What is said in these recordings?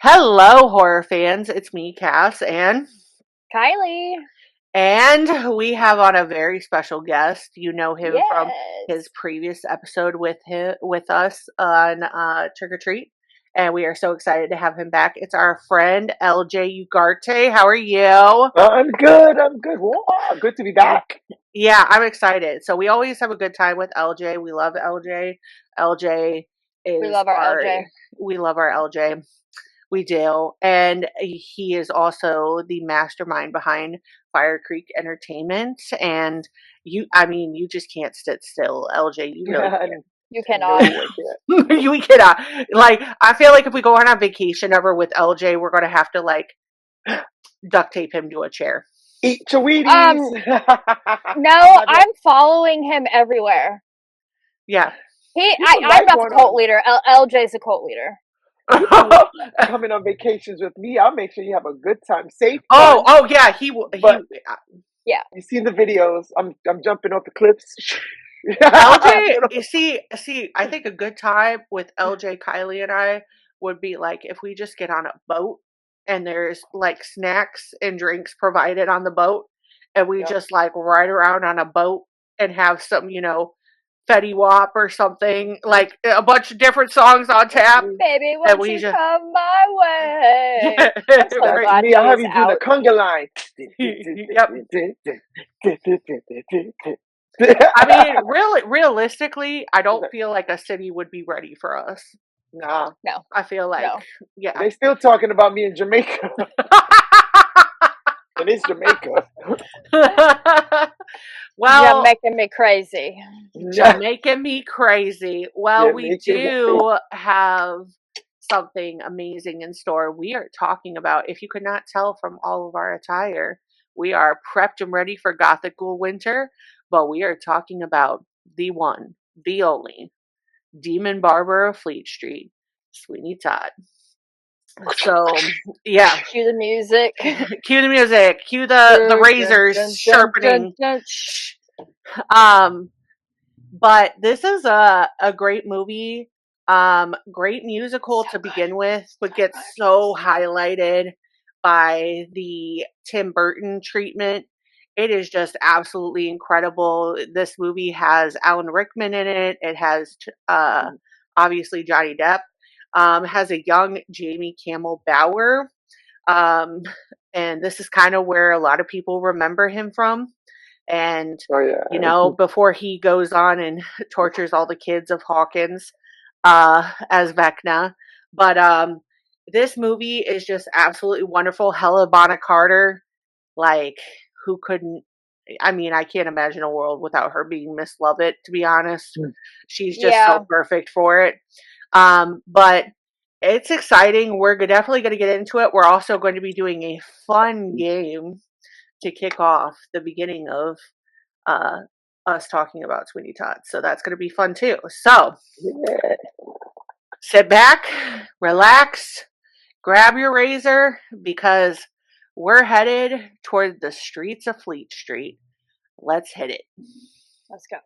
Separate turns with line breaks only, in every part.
Hello, horror fans. It's me, Cass, and
Kylee.
we have on a very special guest. You know him from his
Yes.
previous episode with us on Trick or Treat, and we are so excited to have him back. It's our friend LJ Ugarte. How are you?
I'm good. Wow, good to be back.
Yeah, I'm excited. So we always have a good time with LJ. We love LJ. LJ is
We love our LJ.
We love our LJ. We do. And he is also the mastermind behind Firecreek Entertainment. And you just can't sit still, LJ. You really can't.
You cannot.
We cannot. Like, I feel like if we go on a vacation ever with LJ, we're going to have to, like, duct tape him to a chair.
Eat your Wheaties.
No, I'm following him everywhere.
Yeah.
I'm not the cult leader. LJ's the cult leader.
Coming on vacations with me, I'll make sure you have a good time, safe.
Oh yeah, he
yeah.
You see the videos? I'm jumping off the cliffs.
LJ, you see, I think a good time with LJ, Kylee, and I would be like if we just get on a boat and there's like snacks and drinks provided on the boat, and we just like ride around on a boat and have some, Fetty Wap or something, like a bunch of different songs on tap.
Baby, won't you come my way? I'm so glad
I'll have you do the conga line.
Yep. I mean, realistically, I don't feel like a city would be ready for us.
Nah.
No.
I feel like, yeah.
They're still talking about me in Jamaica. It is Jamaica.
Well, you're making me crazy.
You're making me crazy. Well, we do have something amazing in store. We are talking about, if you could not tell from all of our attire, we are prepped and ready for Gothic Ghoul Winter, but we are talking about the one, the only, Demon Barber of Fleet Street, Sweeney Todd. So, yeah.
Cue the music.
Cue the music. Cue the razors sharpening. But this is a great movie. Great musical to begin with, but gets so highlighted by the Tim Burton treatment. It is just absolutely incredible. This movie has Alan Rickman in it. It has obviously Johnny Depp. Has a young Jamie Campbell Bower. And this is kind of where a lot of people remember him from. And, before he goes on and tortures all the kids of Hawkins as Vecna. But this movie is just absolutely wonderful. Helena Bonham Carter, like, who couldn't, I mean, I can't imagine a world without her being Miss Lovett, to be honest. She's just so perfect for it. But it's exciting. We're definitely going to get into it. We're also going to be doing a fun game to kick off the beginning of us talking about Sweeney Todd. So that's going to be fun too. So sit back, relax, grab your razor, because we're headed toward the streets of Fleet Street. Let's hit it.
Let's go.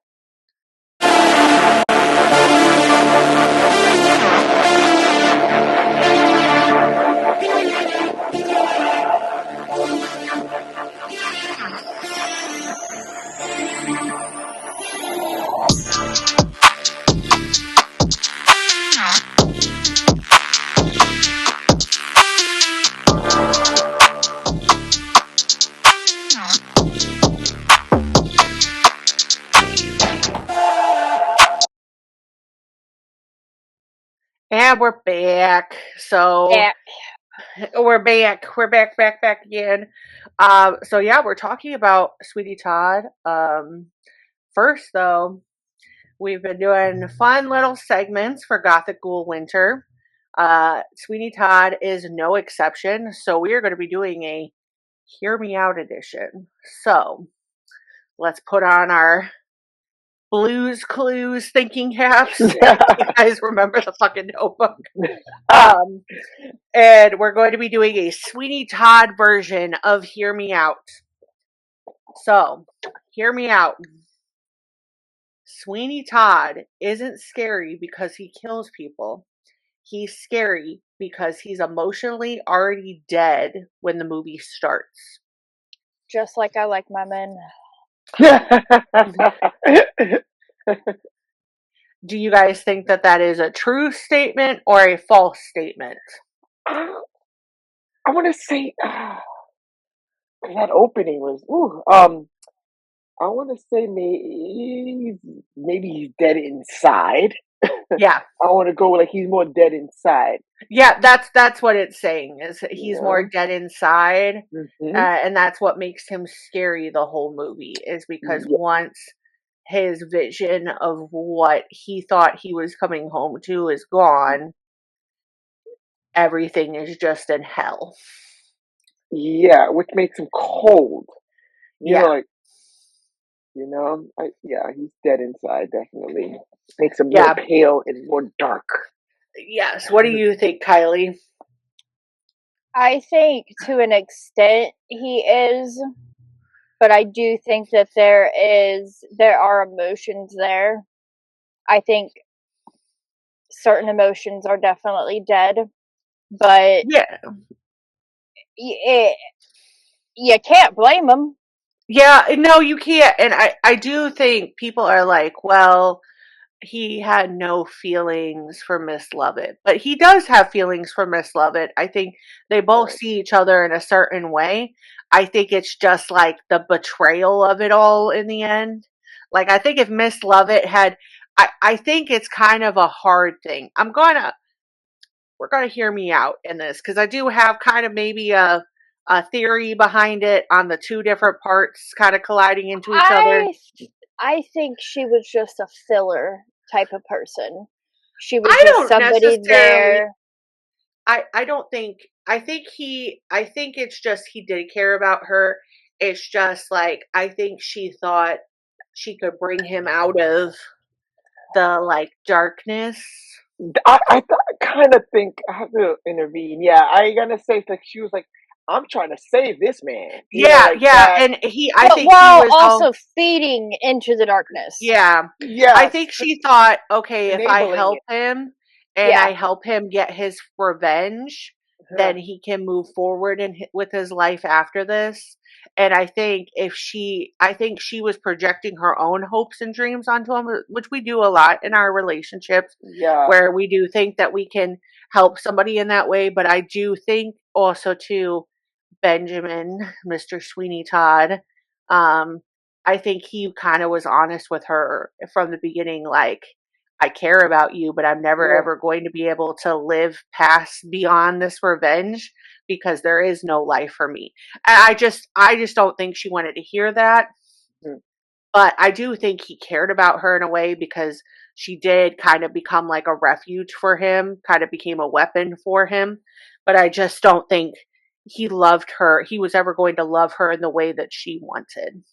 And we're back. So we're back. We're back again. So yeah, we're talking about Sweeney Todd. First though, we've been doing fun little segments for Gothic Ghoul Winter. Sweeney Todd is no exception. So we are going to be doing a Hear Me Out edition. So let's put on our Blues Clues thinking caps. You guys remember the fucking Notebook? And we're going to be doing a Sweeney Todd version of Hear Me Out. So, hear me out. Sweeney Todd isn't scary because he kills people. He's scary because he's emotionally already dead when the movie starts.
Just like I like my men.
Do you guys think that is a true statement or a false statement?
I want to say that opening was I want to say maybe he's dead inside.
Yeah.
I want to go like he's more dead inside.
Yeah, that's what it's saying, is he's
Yeah.
more dead inside.
Mm-hmm.
And that's what makes him scary the whole movie, is because once his vision of what he thought he was coming home to is gone, everything is just in hell.
Yeah, which makes him cold. You know, like, he's dead inside, definitely. Makes him more pale and more dark.
Yes. What do you think, Kylee?
I think to an extent he is, but I do think that there are emotions there. I think certain emotions are definitely dead, but you can't blame him.
Yeah, no, you can't. And I do think people are like, well, he had no feelings for Miss Lovett, but he does have feelings for Miss Lovett. I think they both see each other in a certain way. I think it's just like the betrayal of it all in the end. Like, I think if Miss Lovett had, I think it's kind of a hard thing. We're gonna hear me out in this, because I do have kind of maybe a theory behind it on the two different parts kind of colliding into each other.
I think she was just a filler type of person. She was just somebody there.
I don't think, I think it's just he did care about her. It's just like, I think she thought she could bring him out of the like darkness.
I kind of think I have to intervene. Yeah, I gotta say, like, she was like, I'm trying to save this man.
Yeah,
that.
And I think he was
also feeding into the darkness.
Yeah. I think she thought, okay, if I help him and I help him get his revenge, then he can move forward with his life after this. And I think she was projecting her own hopes and dreams onto him, which we do a lot in our relationships, where we do think that we can help somebody in that way. But I do think also too, Benjamin, Mr. Sweeney Todd, I think he kind of was honest with her from the beginning, like, I care about you, but I'm never ever going to be able to live beyond this revenge, because there is no life for me. And I just don't think she wanted to hear that. But I do think he cared about her in a way, because she did kind of become like a refuge for him, kind of became a weapon for him. But I just don't think he loved her. He was ever going to love her in the way that she wanted.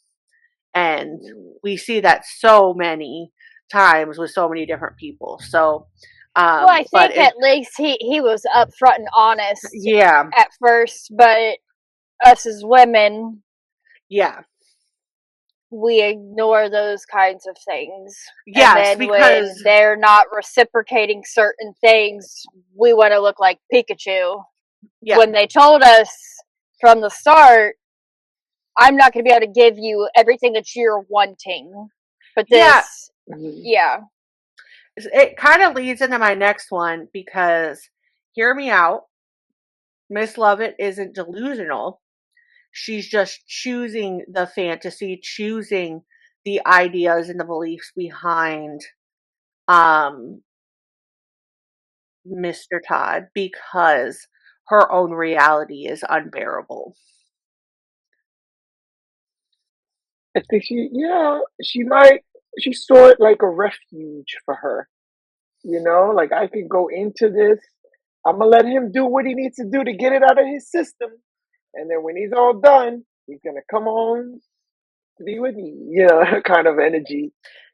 And we see that so many times with so many different people. So,
well, I think at least he was upfront and honest.
Yeah.
At first, but us as women, we ignore those kinds of things.
Yes,
and then when they're not reciprocating certain things, we want to look like Pikachu. Yeah. When they told us from the start, I'm not going to be able to give you everything that you're wanting. But this,
It kind of leads into my next one, because hear me out. Miss Lovett isn't delusional. She's just choosing the fantasy, choosing the ideas and the beliefs behind Mr. Todd, because her own reality is unbearable.
I think she saw it like a refuge for her. Like, I can go into this. I'm going to let him do what he needs to do to get it out of his system. And then when he's all done, he's going to come on to be with me. Kind of energy.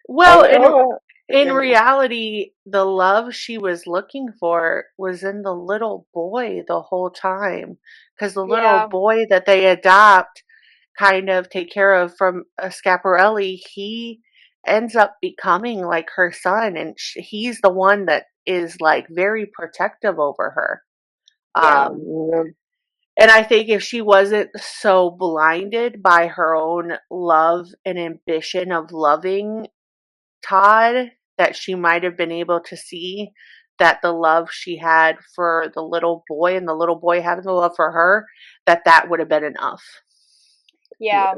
Well, in reality, the love she was looking for was in the little boy the whole time. Because the little boy that they adopt, kind of take care of from Scaparelli, he ends up becoming like her son, and he's the one that is like very protective over her.
Yeah.
And I think if she wasn't so blinded by her own love and ambition of loving Todd, that she might have been able to see that the love she had for the little boy and the little boy having the love for her, that would have been enough.
Yeah.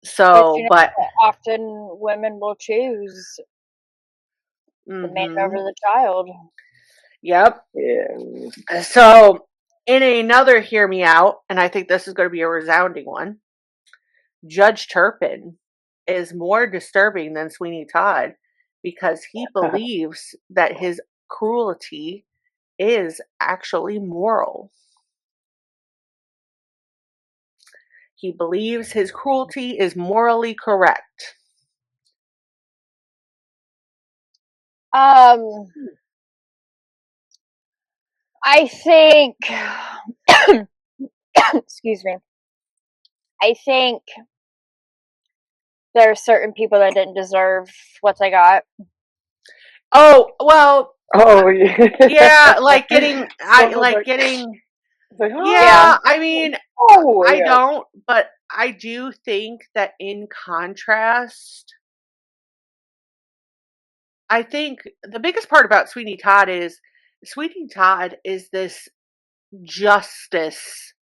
So, but
often women will choose the man over the child.
Yep.
Yeah.
So, in another hear me out, and I think this is going to be a resounding one, Judge Turpin is more disturbing than Sweeney Todd because he believes that his cruelty is actually moral. He believes his cruelty is morally correct.
I think excuse me. I think there are certain people that didn't deserve what they got.
Oh, well.
Oh, yeah.
Yeah, like getting, getting, yeah, I mean, I don't, but I do think that in contrast, I think the biggest part about Sweeney Todd is this justice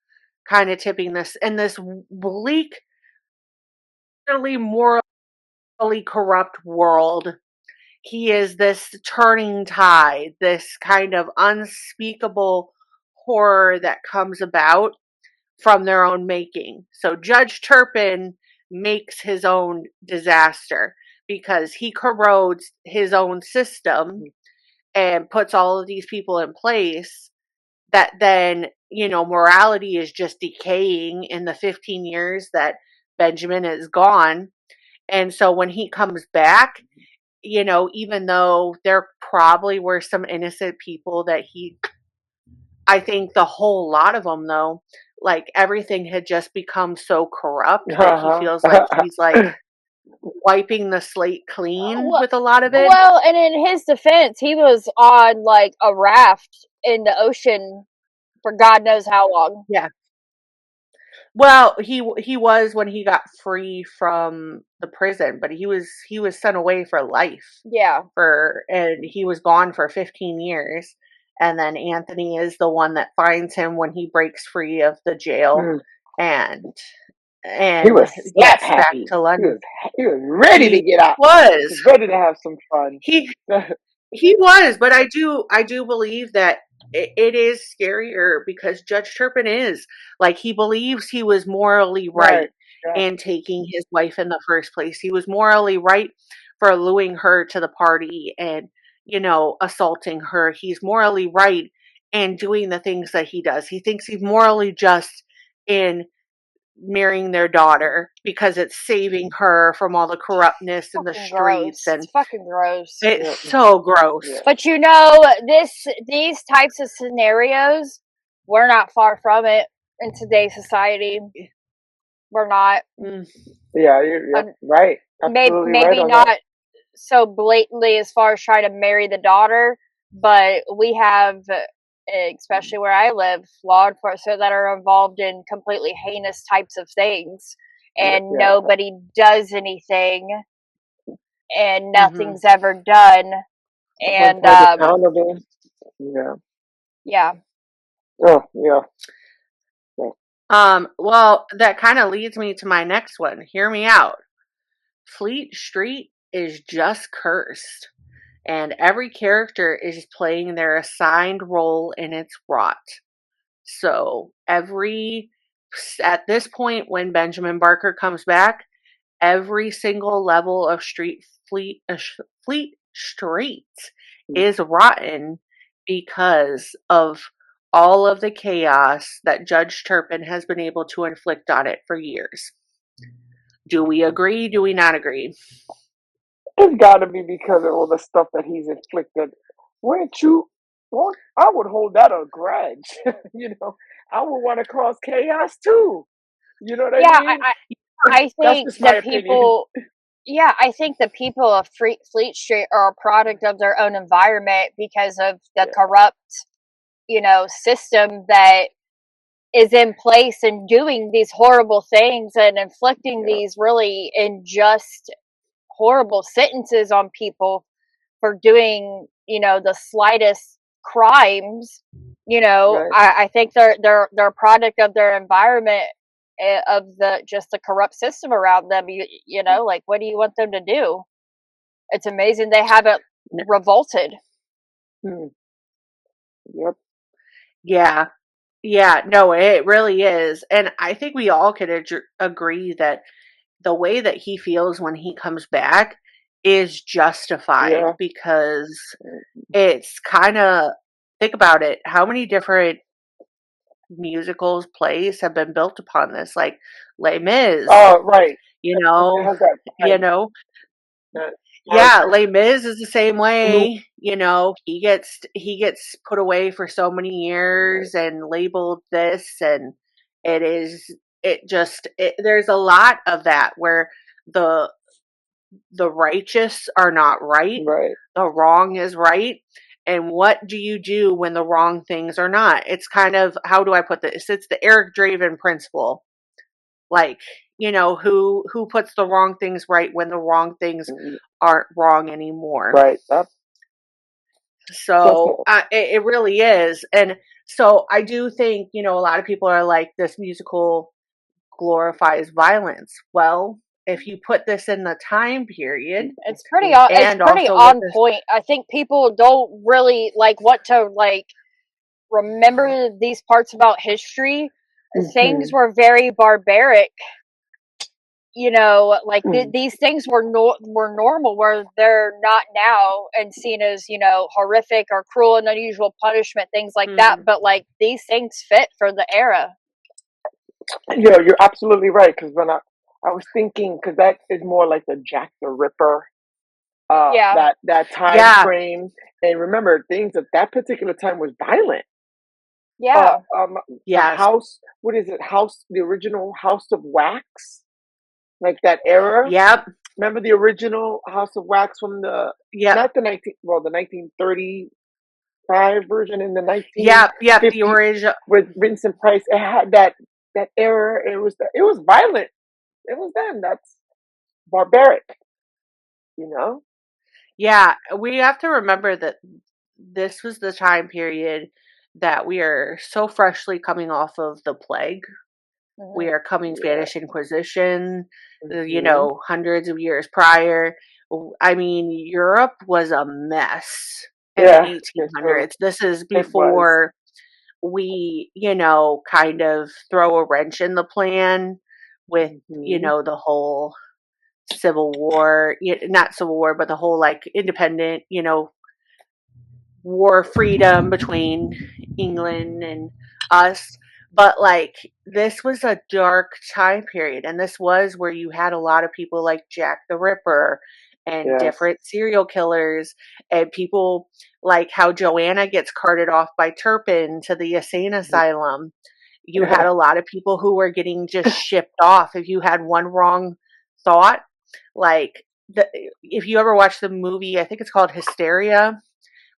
kind of tipping this in this bleak, really morally corrupt world. He is this turning tide, this kind of unspeakable horror that comes about from their own making. So Judge Turpin makes his own disaster because he corrodes his own system and puts all of these people in place that then, morality is just decaying in the 15 years that Benjamin is gone. And so when he comes back, even though there probably were some innocent people that I think the whole lot of them, though, like everything had just become so corrupt that he feels like he's like wiping the slate clean with a lot of it.
Well, and in his defense, he was on like a raft in the ocean for God knows how long.
Yeah. Well, he was when he got free from the prison, but he was sent away for life.
Yeah.
And he was gone for 15 years. And then Anthony is the one that finds him when he breaks free of the jail, and
he was
gets
happy.
Back to London.
He was ready to get out.
He
was ready to have some fun.
He was, but I do believe that it is scarier because Judge Turpin is like, he believes he was morally right in taking his wife in the first place. He was morally right for luring her to the party and, assaulting her. He's morally right in doing the things that he does. He thinks he's morally just in marrying their daughter because it's saving her from all the corruptness in the streets. And
it's fucking gross.
It's so gross.
But these types of scenarios, we're not far from it in today's society. We're not.
Yeah, you're right. Absolutely
maybe
right
not so blatantly as far as trying to marry the daughter, but we have, especially where I live, law enforcement that are involved in completely heinous types of things, and nobody does anything, and nothing's ever done, and
accountable. Yeah. Oh yeah.
Well, that kind of leads me to my next one. Hear me out. Fleet Street is just cursed, and every character is playing their assigned role in its rot. So at this point, when Benjamin Barker comes back, every single level of Fleet Street is rotten because of all of the chaos that Judge Turpin has been able to inflict on it for years. Do we agree? Do we not agree?
It's got to be because of all the stuff that he's inflicted. Wouldn't you? Well, I would hold that a grudge. I would want to cause chaos too. You know what I mean?
I think the people. Yeah, I think the people of Fleet Street are a product of their own environment because of the corrupt, system that is in place and doing these horrible things and inflicting these really unjust, horrible sentences on people for doing, the slightest crimes.
Right.
I think they're a product of their environment, of the corrupt system around them. Like, what do you want them to do? It's amazing they haven't revolted.
Yep.
Yeah. Yeah, no, it really is. And I think we all could agree that the way that he feels when he comes back is justified, because it's kind of, think about it, how many different musicals, plays have been built upon this, like Les Mis.
Oh, right.
You
It
know,
has that
you
vibe.
know,
That
yeah,
darker
Les Mis is the same
blue.
way. He gets put away for so many years and labeled this, and there's a lot of that where the righteous are not right,
Right.
the wrong is right. And what do you do when the wrong things are not? It's kind of, how do I put this? It's the Eric Draven principle. Like, who puts the wrong things right when the wrong things aren't wrong anymore.
Right.
So it really is. And so I do think, a lot of people are like, this musical glorifies violence. Well, if you put this in the time period,
it's pretty on point. I think people don't really want to remember these parts about history. Things were very barbaric. These things were normal, where they're not now, and seen as horrific or cruel and unusual punishment, things like that. But these things fit for the era.
You're absolutely right. Because when I was thinking, because that is more like the Jack the Ripper, that time frame. And remember, things at that particular time was violent.
Yeah.
The house. What is it? The original House of Wax. Like that era.
Yep.
Remember the original House of Wax from the not the 1935 version, in the 1950s.
The original
with Vincent Price. It had that era. It was violent. It was then. That's barbaric.
Yeah, we have to remember that this was the time period that we are so freshly coming off of the plague. We are coming Spanish Inquisition, hundreds of years prior. I mean, Europe was a mess in the 1800s. This is before we, kind of throw a wrench in the plan with, the whole Civil War, not Civil War, but the whole independent, war freedom between England and us. But this was a dark time period, and this was where you had a lot of people like Jack the Ripper and different serial killers, and people like how Joanna gets carted off by Turpin to the insane asylum. You had a lot of people who were getting just shipped off if you had one wrong thought. If you ever watch the movie, I think it's called Hysteria,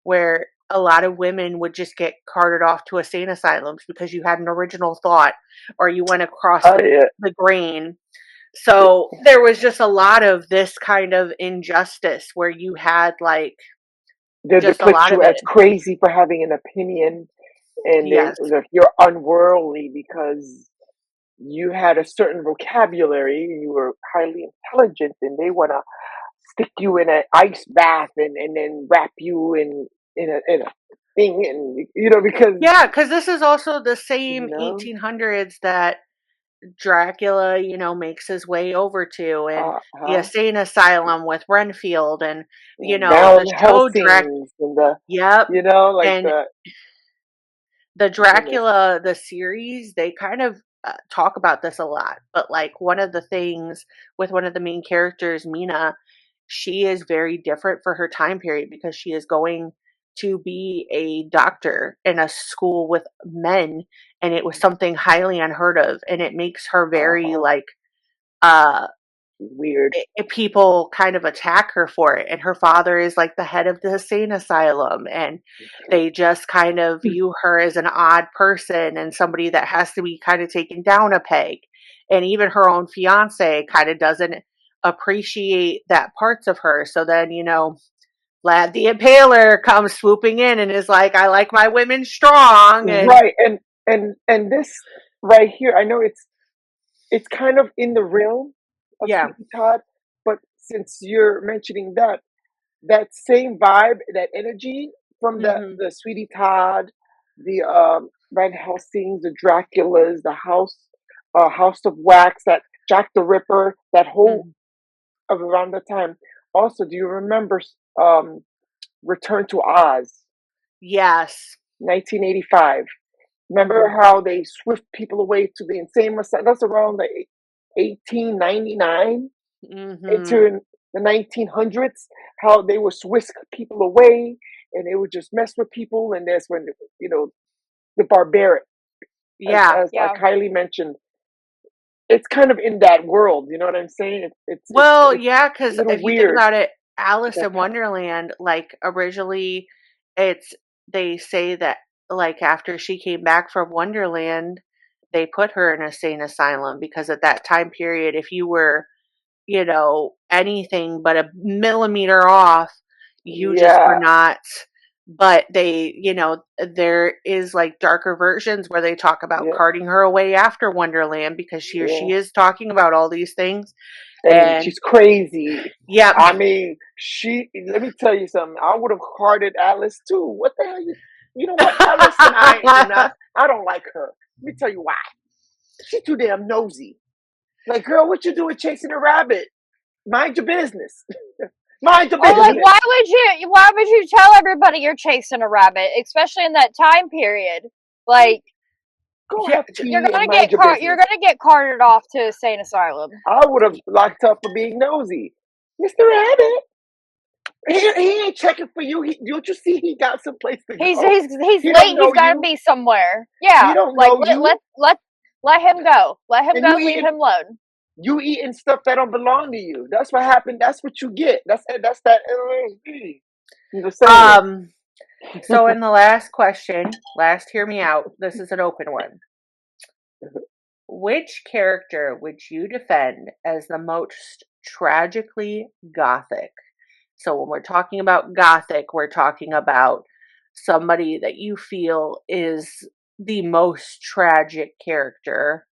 where a lot of women would just get carted off to insane asylums because you had an original thought or you went across the grain. So there was just a lot of this kind of injustice where you had
they put you as crazy for having an opinion, and you're unworldly because you had a certain vocabulary and you were highly intelligent, and they want to stick you in an ice bath and then wrap you in a thing, and because
this is also the same 1800s that Dracula makes his way over to, and the insane asylum with Renfield, and the show Dracula, the Dracula, the series, they kind of talk about this a lot. But one of the things with one of the main characters, Mina, she is very different for her time period because she is going to be a doctor in a school with men, and it was something highly unheard of, and it makes her very
weird.
People kind of attack her for it, and her father is like the head of the insane asylum, and they just kind of view her as an odd person and somebody that has to be kind of taken down a peg. And even her own fiance kind of doesn't appreciate that parts of her. So then, Vlad the Impaler comes swooping in and is like, I like my women strong. And
right, and this right here, I know it's kind of in the realm of Sweeney Todd, but since you're mentioning that same vibe, that energy from the Sweeney Todd, the Van Helsings, the Draculas, the House of Wax, that Jack the Ripper, that whole of around that time. Also, do you remember Return to Oz?
Yes.
1985. Remember how they swift people away to the insane asylum? That's around the 1899 into the 1900s. How they would whisk people away and they would just mess with people. And that's when the barbaric, as Kylee mentioned, it's kind of in that world. You know what I'm saying? It's
because if you think about it, Alice in
That-
Wonderland, like originally, they say that like after she came back from Wonderland, they put her in a insane asylum because at that time period, if you were, anything but a millimeter off, you just were not. But they, there is like darker versions where they talk about carting her away after Wonderland because she is talking about all these things.
And she's crazy.
Yeah.
I mean, let me tell you something. I would have carted Alice too. What the hell? You know what? Alice and I don't like her. Let me tell you why. She's too damn nosy. Like, girl, what you doing chasing a rabbit? Mind your business. Mind your business.
Like, why would you tell everybody you're chasing a rabbit, especially in that time period? Like, you're gonna get carted off to a sane asylum.
I would have locked up for being nosy, Mr. Rabbit. He ain't checking for you. Don't you see he got someplace to go?
He's late. He's got to be somewhere. Yeah,
he don't know you.
Let him go. Let him go. Leave him alone.
You eating stuff that don't belong to you. That's what happened. That's what you get. That's that LSD.
So in the last question, hear me out. This is an open one. Which character would you defend as the most tragically gothic? So when we're talking about gothic, we're talking about somebody that you feel is the most tragic character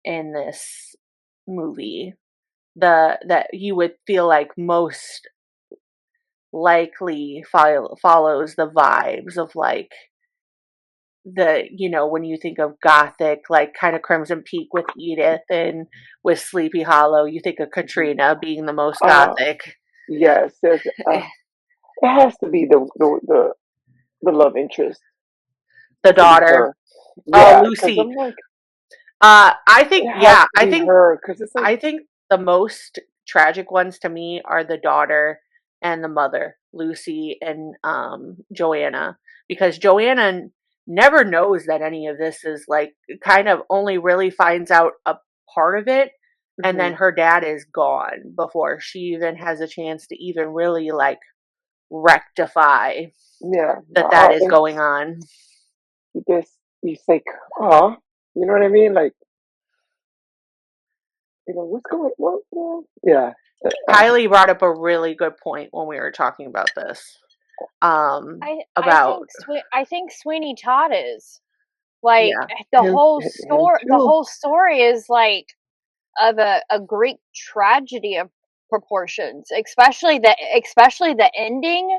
in this movie. That you would feel like most likely follows the vibes of like when you think of gothic, like kind of Crimson Peak with Edith and with Sleepy Hollow, you think of Katrina being the most gothic.
Yes, it has to be the love interest,
the daughter. Lucy.
I'm like,
I think
her because it's like,
I think the most tragic ones to me are the daughter and the mother, Lucy and Joanna, because Joanna never knows that any of this is like kind of only really finds out a part of it. And then her dad is gone before she even has a chance to even really like rectify that is going on.
You think, oh, you know what I mean? Like, what's going on? Well, yeah.
Kylee brought up a really good point when we were talking about this.
I think Sweeney Todd is like the whole story is like of a Greek tragedy of proportions, especially the ending.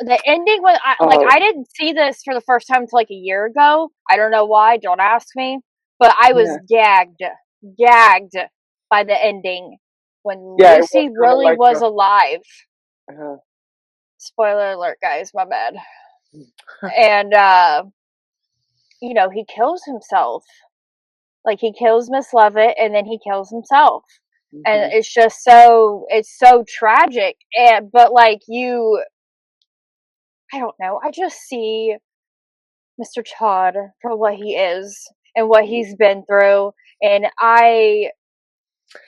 The ending was I didn't see this for the first time until like a year ago. I don't know why. Don't ask me. But I was gagged by the ending when Lucy really was alive. Spoiler alert, guys. My bad. And he kills himself. Like he kills Miss Lovett, and then he kills himself. And it's just so tragic. But like I don't know. I just see Mr. Todd for what he is and what he's been through, and I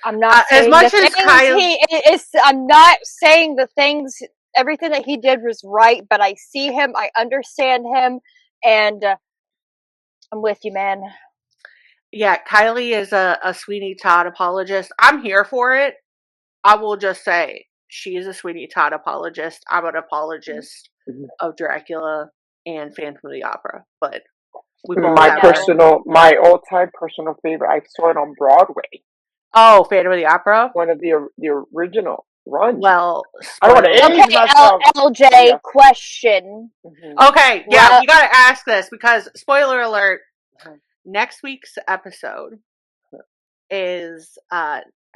I'm not
as
saying
much
the
as
things
Kylee,
he is. I'm not saying the things. Everything that he did was right, but I see him. I understand him, and I'm with you, man.
yeah, Kylie is a Sweeney Todd apologist. I'm here for it. I will just say she is a Sweeney Todd apologist. I'm an apologist of Dracula and Phantom of the Opera, but we both have
my all-time personal favorite. I saw it on Broadway.
Oh, Phantom of the Opera.
One of the original runs.
Well,
I don't want to age myself.
LJ, yeah. Question.
Okay, yeah, we gotta ask this because spoiler alert. Next week's episode is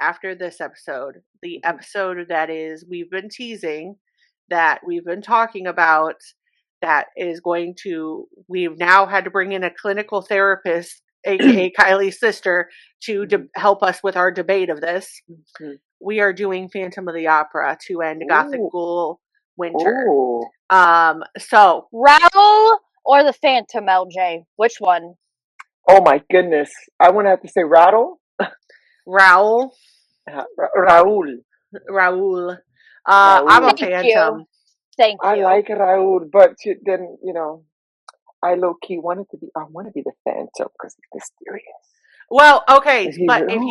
after this episode, the episode that is we've been teasing, that we've been talking about, that is going to, we've now had to bring in a clinical therapist, aka Kylie's sister, to help us with our debate of this. We are doing Phantom of the Opera to end Gothic Ghoul Winter. So
Raoul or the Phantom, LJ? Which one?
Oh my goodness. I want to have to say Rattle.
Raoul.
Raoul.
I'm a Phantom.
Thank you.
I like Raoul, but then, I low-key I want to be the Phantom because it's mysterious.
Well, okay, but if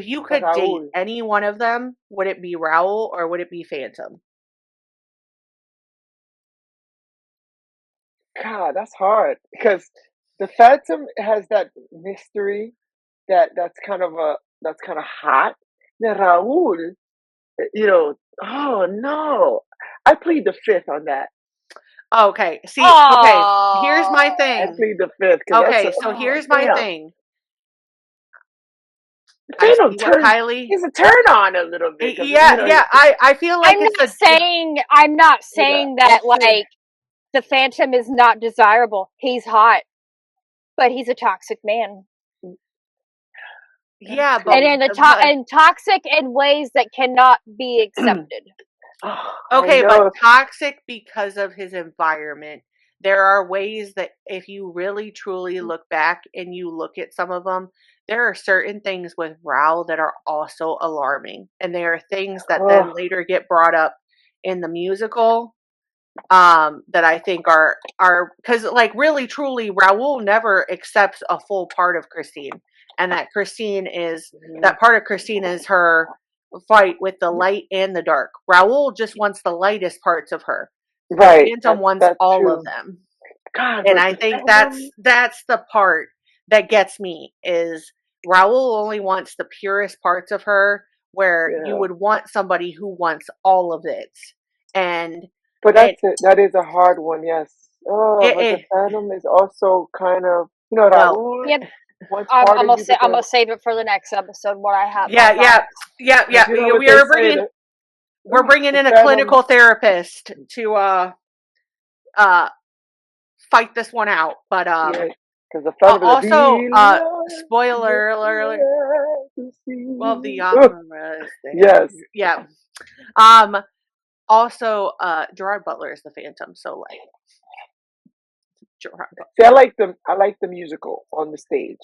you could date any one of them, would it be Raoul or would it be Phantom?
God, that's hard because the Phantom has that mystery that's kind of hot. Then Raoul, oh no, I plead the fifth on that.
Okay, see, okay, here's my thing.
I plead the fifth.
Okay, so here's my thing. Kylie,
he's a turn on a little bit.
I feel like
I'm not saying that like the Phantom is not desirable. He's hot, but he's a toxic man.
Yeah, but
and toxic in ways that cannot be accepted.
Okay, but toxic because of his environment. There are ways that if you really truly look back and you look at some of them, there are certain things with Raoul that are also alarming. And there are things that then later get brought up in the musical that I think are because like really truly Raoul never accepts a full part of Christine. And that that part of Christine is her fight with the light and the dark. Raoul just wants the lightest parts of her.
Right.
Phantom wants all of them. God, and I think that's the part that gets me is Raoul only wants the purest parts of her, where you would want somebody who wants all of it.
But that is a hard one, yes. But the Phantom is also kind of Raoul.
Yep. I'm gonna save it for the next episode. What I have.
Yeah. We're bringing in a clinical therapist to fight this one out. But also spoiler alert. Well, the opera.
Yes.
Yeah. Also, Gerard Butler is the Phantom. So like.
See, I like the musical on the stage.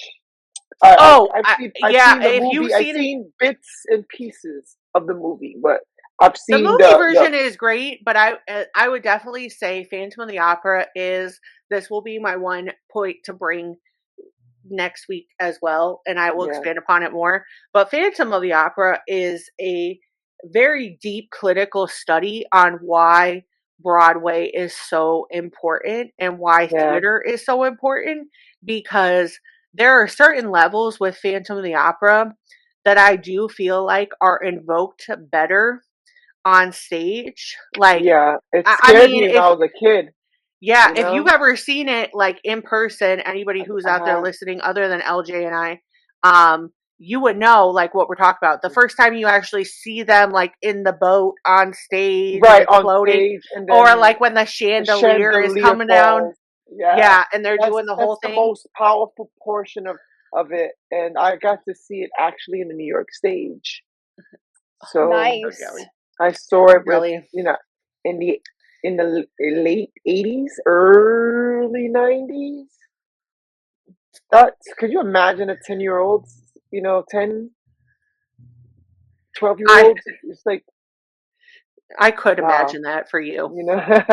I've seen the movie. I've seen bits and pieces of the movie, but I've seen
the movie version is great. But I would definitely say Phantom of the Opera is. This will be my one point to bring next week as well, and I will expand upon it more. But Phantom of the Opera is a very deep clinical study on why Broadway is so important and why theater is so important, because there are certain levels with Phantom of the Opera that I do feel like are invoked better on stage. Like,
it scared me when I was a kid.
Yeah, if you've ever seen it like in person, anybody who's out there listening other than LJ and I, you would know like what we're talking about. The first time you actually see them like in the boat on stage,
right, on
floating,
stage, and then
or like when the chandelier is coming down. Yeah, and they're doing the whole thing.
That's the most powerful portion of it, and I got to see it actually in the New York stage. So
nice.
I saw it with, in the late 80s, early 90s. Could you imagine a 10-year-old 10, 12-year-olds. It's like,
I could
wow.
imagine that for you.
You know?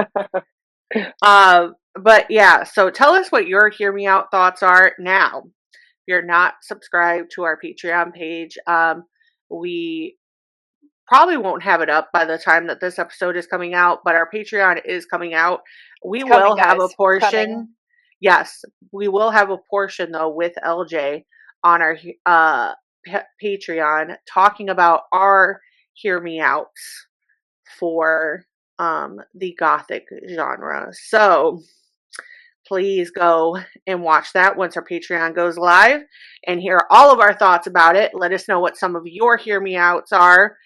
But yeah, so tell us what your Hear Me Out thoughts are now. If you're not subscribed to our Patreon page, we probably won't have it up by the time that this episode is coming out, but our Patreon is coming out. We will have a portion. Yes, we will have a portion though with LJ on our Patreon talking about our Hear Me Outs for the Gothic genre. So please go and watch that once our Patreon goes live and hear all of our thoughts about it. Let us know what some of your Hear Me Outs are.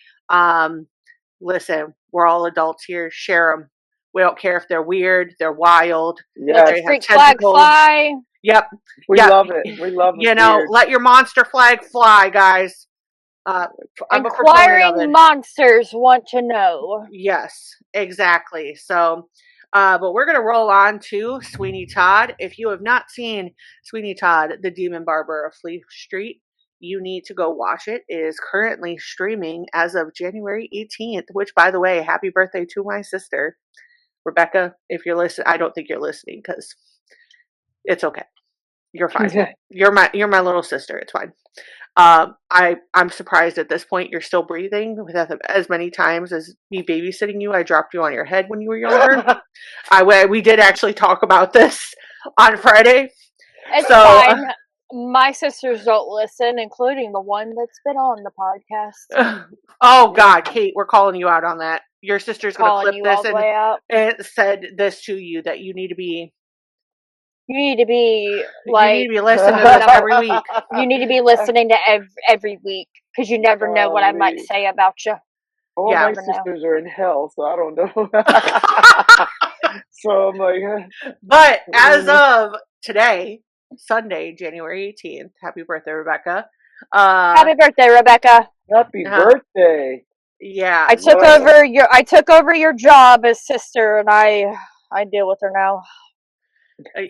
Listen, we're all adults here. Share them. We don't care if they're weird, they're wild.
Let the freak flag fly.
Yep.
We love it. We love it.
Weird. Let your monster flag fly, guys.
Inquiring monsters want to know.
Yes, exactly. So, but we're going to roll on to Sweeney Todd. If you have not seen Sweeney Todd, the Demon Barber of Fleet Street, you need to go watch it. It is currently streaming as of January 18th, which, by the way, happy birthday to my sister, Rebecca. If you're listening, I don't think you're listening because it's okay. You're fine. You're my little sister. It's fine. I'm surprised at this point you're still breathing with as many times as me babysitting you. I dropped you on your head when you were younger. We did actually talk about this on Friday.
It's fine. My sisters don't listen, including the one that's been on the podcast.
Oh God, Kate, we're calling you out on that. Your sister's going to clip this and said this to you that you need to be.
You need to be
listening to this every week.
You need to be listening to every week because you never know what I might say about you.
All my sisters are in hell, so I don't know. So I'm like,
but as of today, Sunday, January 18th, happy birthday, Rebecca.
Happy birthday, Rebecca.
Happy birthday.
Yeah.
I took over your job as sister, and I deal with her now.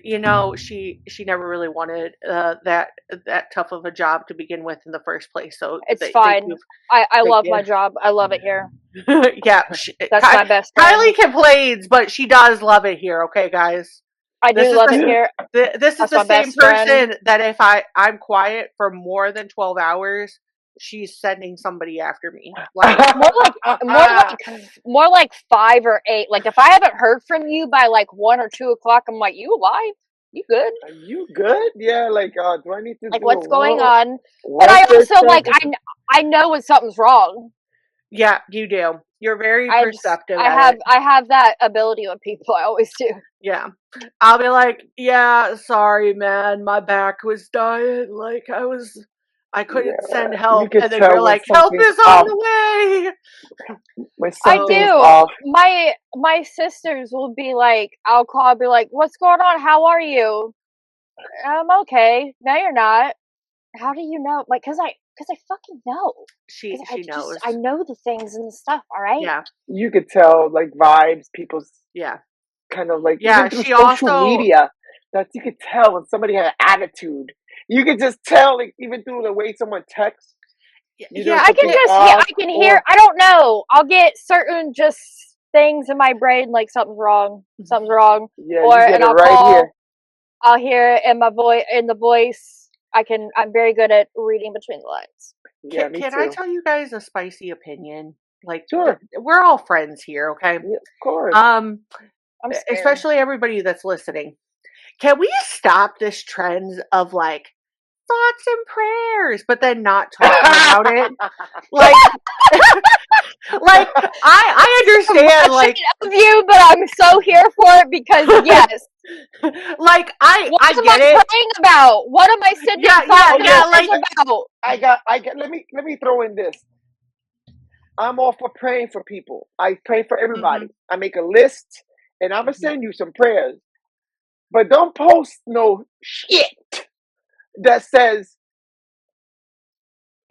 You know, she never really wanted that tough of a job to begin with in the first place. So
it's fine. I love my job. I love it here.
Yeah,
that's my best friend.
Kylee complains, but she does love it here. Okay, guys.
I do love it here.
This is the same person that if I'm quiet for more than 12 hours, she's sending somebody after me. Like
more like 5 or 8. Like if I haven't heard from you by like 1 or 2 o'clock, I'm like, you alive? You good?
Are you good? Yeah. Like, do I need to?
Like, what's going on? But I also like I know when something's wrong.
Yeah, you do. You're very perceptive.
I have that ability with people. I always do.
Yeah. I'll be like, yeah, sorry, man. My back was dying. Like I couldn't send help. And then you're like, help is on the way.
I do. My sisters will be like, I'll call, I'll be like, what's going on? How are you? I'm okay. No, you're not. How do you know? Like, because I fucking know.
She knows.
I know the things and the stuff, all right?
Yeah.
You could tell, like, vibes, people's kind of like,
yeah,
even through social media, that you could tell when somebody had an attitude. You could just tell, like, even through the way someone texts.
I can hear, I don't know. I'll get certain just things in my brain, like something's wrong.
Yeah, and I'll call. Here.
I'll hear it in my voice. I'm very good at reading between the lines.
Yeah,
can I tell you guys a spicy opinion? Like,
sure.
We're all friends here, okay?
Yeah, of course.
Especially everybody that's listening. Can we stop this trend of like thoughts and prayers, but then not talking about it? Like, like I understand, like
of you, but I'm so here for it because yes.
Like I get
it. Praying about? What am I sitting
about? I got. Let me throw in this. I'm all for praying for people. I pray for everybody. I make a list, and I'm gonna send you some prayers. But don't post no shit that says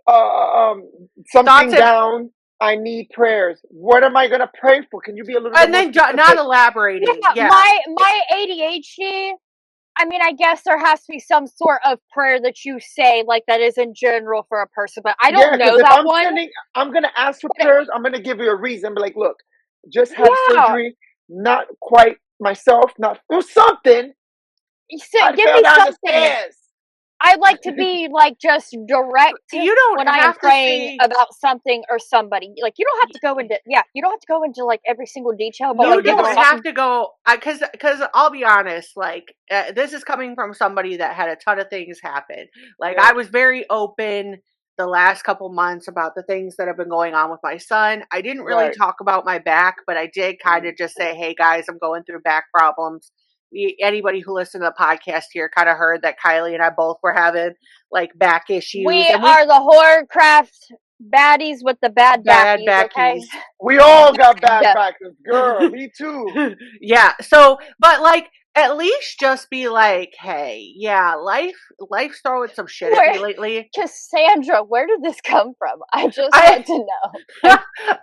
something down. I need prayers. What am I gonna pray for? Can you be a little?
And then not elaborating.
Yeah. My ADHD. I mean, I guess there has to be some sort of prayer that you say, like, that is in general for a person, but I don't know
if
that one.
I'm gonna ask for prayers. I'm gonna give you a reason. Be like, look, just had surgery, not quite myself, not something. I
Give
fell
me
down
something.
the stairs.
I like to be like just direct
You don't
when
have
I am
to
praying
say,
about something or somebody. Like, you don't have to go into you don't have to go into like every single detail. But
you
like,
don't have to go, because I'll be honest, like, this is coming from somebody that had a ton of things happen. Like, I was very open the last couple months about the things that have been going on with my son. I didn't really talk about my back, but I did kind of just say, hey guys, I'm going through back problems. Anybody who listened to the podcast here kind of heard that Kylee and I both were having like back issues.
We are the Horrorcraft baddies with the bad backies, okay?
We all got bad backies, girl. Me too.
Yeah. So, but like, at least just be like, hey, yeah, life's throwing some shit at me lately.
Cassandra, where did this come from? I just want to know.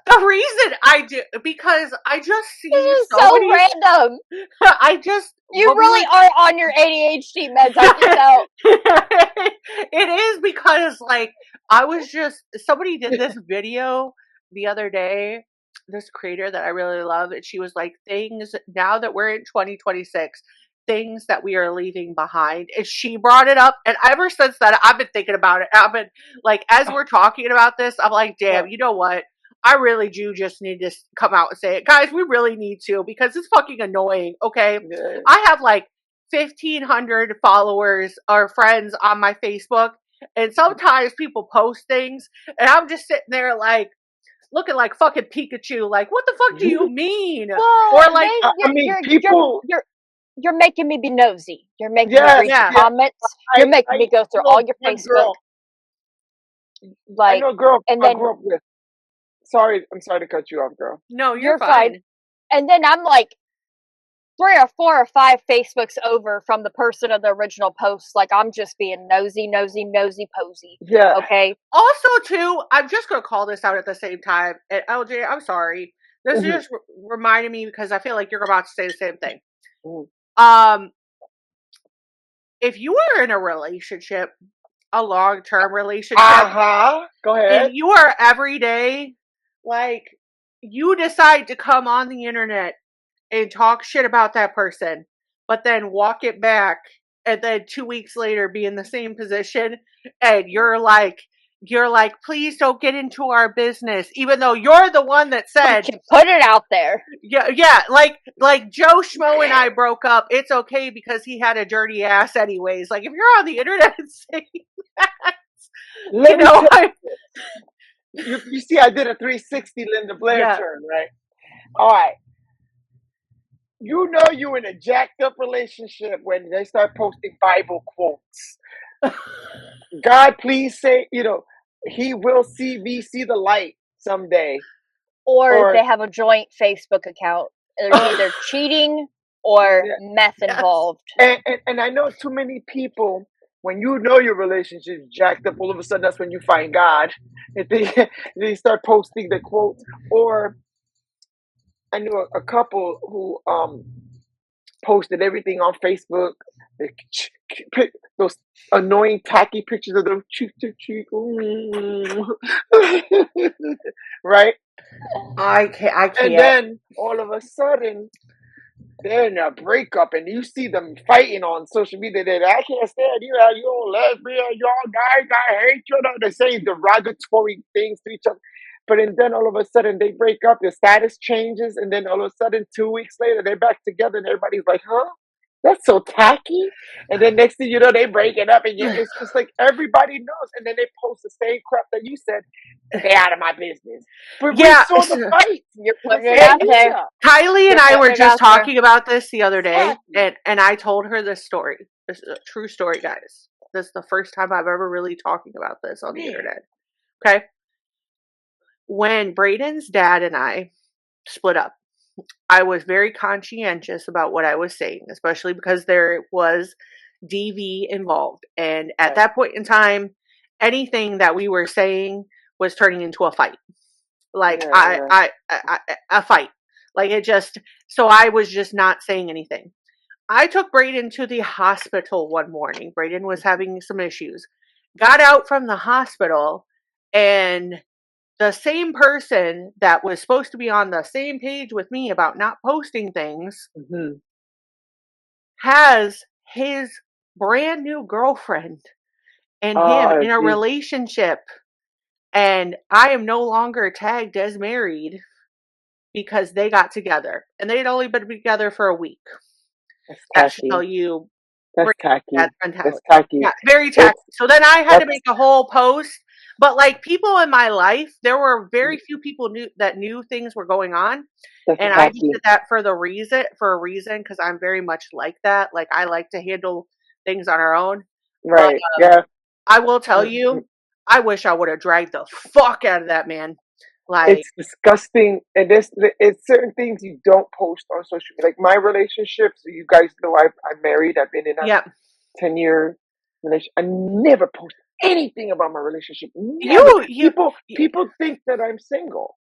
The reason I do, because I just see
this is so random. You really are on your ADHD meds, I can tell.
It is because, like, somebody did this video the other day, this creator that I really love, and she was like, things, now that we're in 2026, things that we are leaving behind. And she brought it up, and ever since that, I've been thinking about it. I've been, like, as we're talking about this, I'm like, damn, you know what? I really do just need to come out and say it. Guys, we really need to, because it's fucking annoying, okay? Yeah. I have, like, 1,500 followers or friends on my Facebook, and sometimes people post things, and I'm just sitting there, like, looking like fucking Pikachu, like, what the fuck do you mean?
Well, or like, you're making me be nosy. You're making me read comments. You're making me go through all your Facebook.
Like, I know, girl. And then, I grew up with. Sorry, I'm sorry to cut you off, girl.
No, you're fine.
And then I'm like 3 or 4 or 5 Facebooks over from the person of the original post. Like, I'm just being nosy, posy.
Yeah.
Okay.
Also, too, I'm just going to call this out at the same time. And LJ, I'm sorry. This just reminded me, because I feel like you're about to say the same thing. If you are in a relationship, a long-term relationship.
Go ahead.
And you are every day, like, you decide to come on the internet and talk shit about that person, but then walk it back, and then 2 weeks later be in the same position, and you're like, please don't get into our business, even though you're the one that said,
put it out there.
Yeah, like Joe Schmo and I broke up. It's okay because he had a dirty ass anyways. Like, if you're on the internet saying that,
you see, I did a 360 Linda Blair turn, right? All right. You know you're in a jacked up relationship when they start posting Bible quotes. God, please say, he will see the light someday.
Or they have a joint Facebook account. There's either cheating or meth involved.
And I know too many people, when you know your relationship is jacked up, all of a sudden that's when you find God. They start posting the quotes. Or I knew a couple who posted everything on Facebook. Those annoying tacky pictures of them cheek to cheek, right?
I can't.
And then all of a sudden they're in a breakup, and you see them fighting on social media. I can't stand you. You're all lesbian. You're all guys. I hate you. They're saying derogatory things to each other. But then all of a sudden they break up, their status changes, and then all of a sudden 2 weeks later they're back together, and everybody's like, huh? That's so tacky. And then next thing you know, they break it up, and it's just like everybody knows. And then they post the same crap that you said. Stay out of my business. But we saw the fight.
You're putting it out there.
Kylee and I were just talking about this the other day, and I told her this story. This is a true story, guys. This is the first time I've ever really talking about this on the internet. Okay? When Braden's dad and I split up, I was very conscientious about what I was saying, especially because there was DV involved. And at that point in time, anything that we were saying was turning into a fight. Like, a fight. Like, so I was just not saying anything. I took Brayden to the hospital one morning. Brayden was having some issues. Got out from the hospital, and the same person that was supposed to be on the same page with me about not posting things has his brand new girlfriend and him in a relationship. And I am no longer tagged as married because they got together. And they had only been together for a week.
That's
That should
tacky.
tell you.
That's tacky.
That's tacky. Yeah, very tacky. So then I had to make a whole post. But like people in my life, there were very few people that knew things were going on. And tacky. I did that for a reason, because I'm very much like that. Like I like to handle things on our own.
Right.
But, yeah. I will tell you, I wish I would have dragged the fuck out of that man. Like,
it's disgusting, and it's certain things you don't post on social media. Like my relationships, you guys know I'm married. I've been in a 10-year relationship. I never post anything about my relationship. Never. People think that I'm single.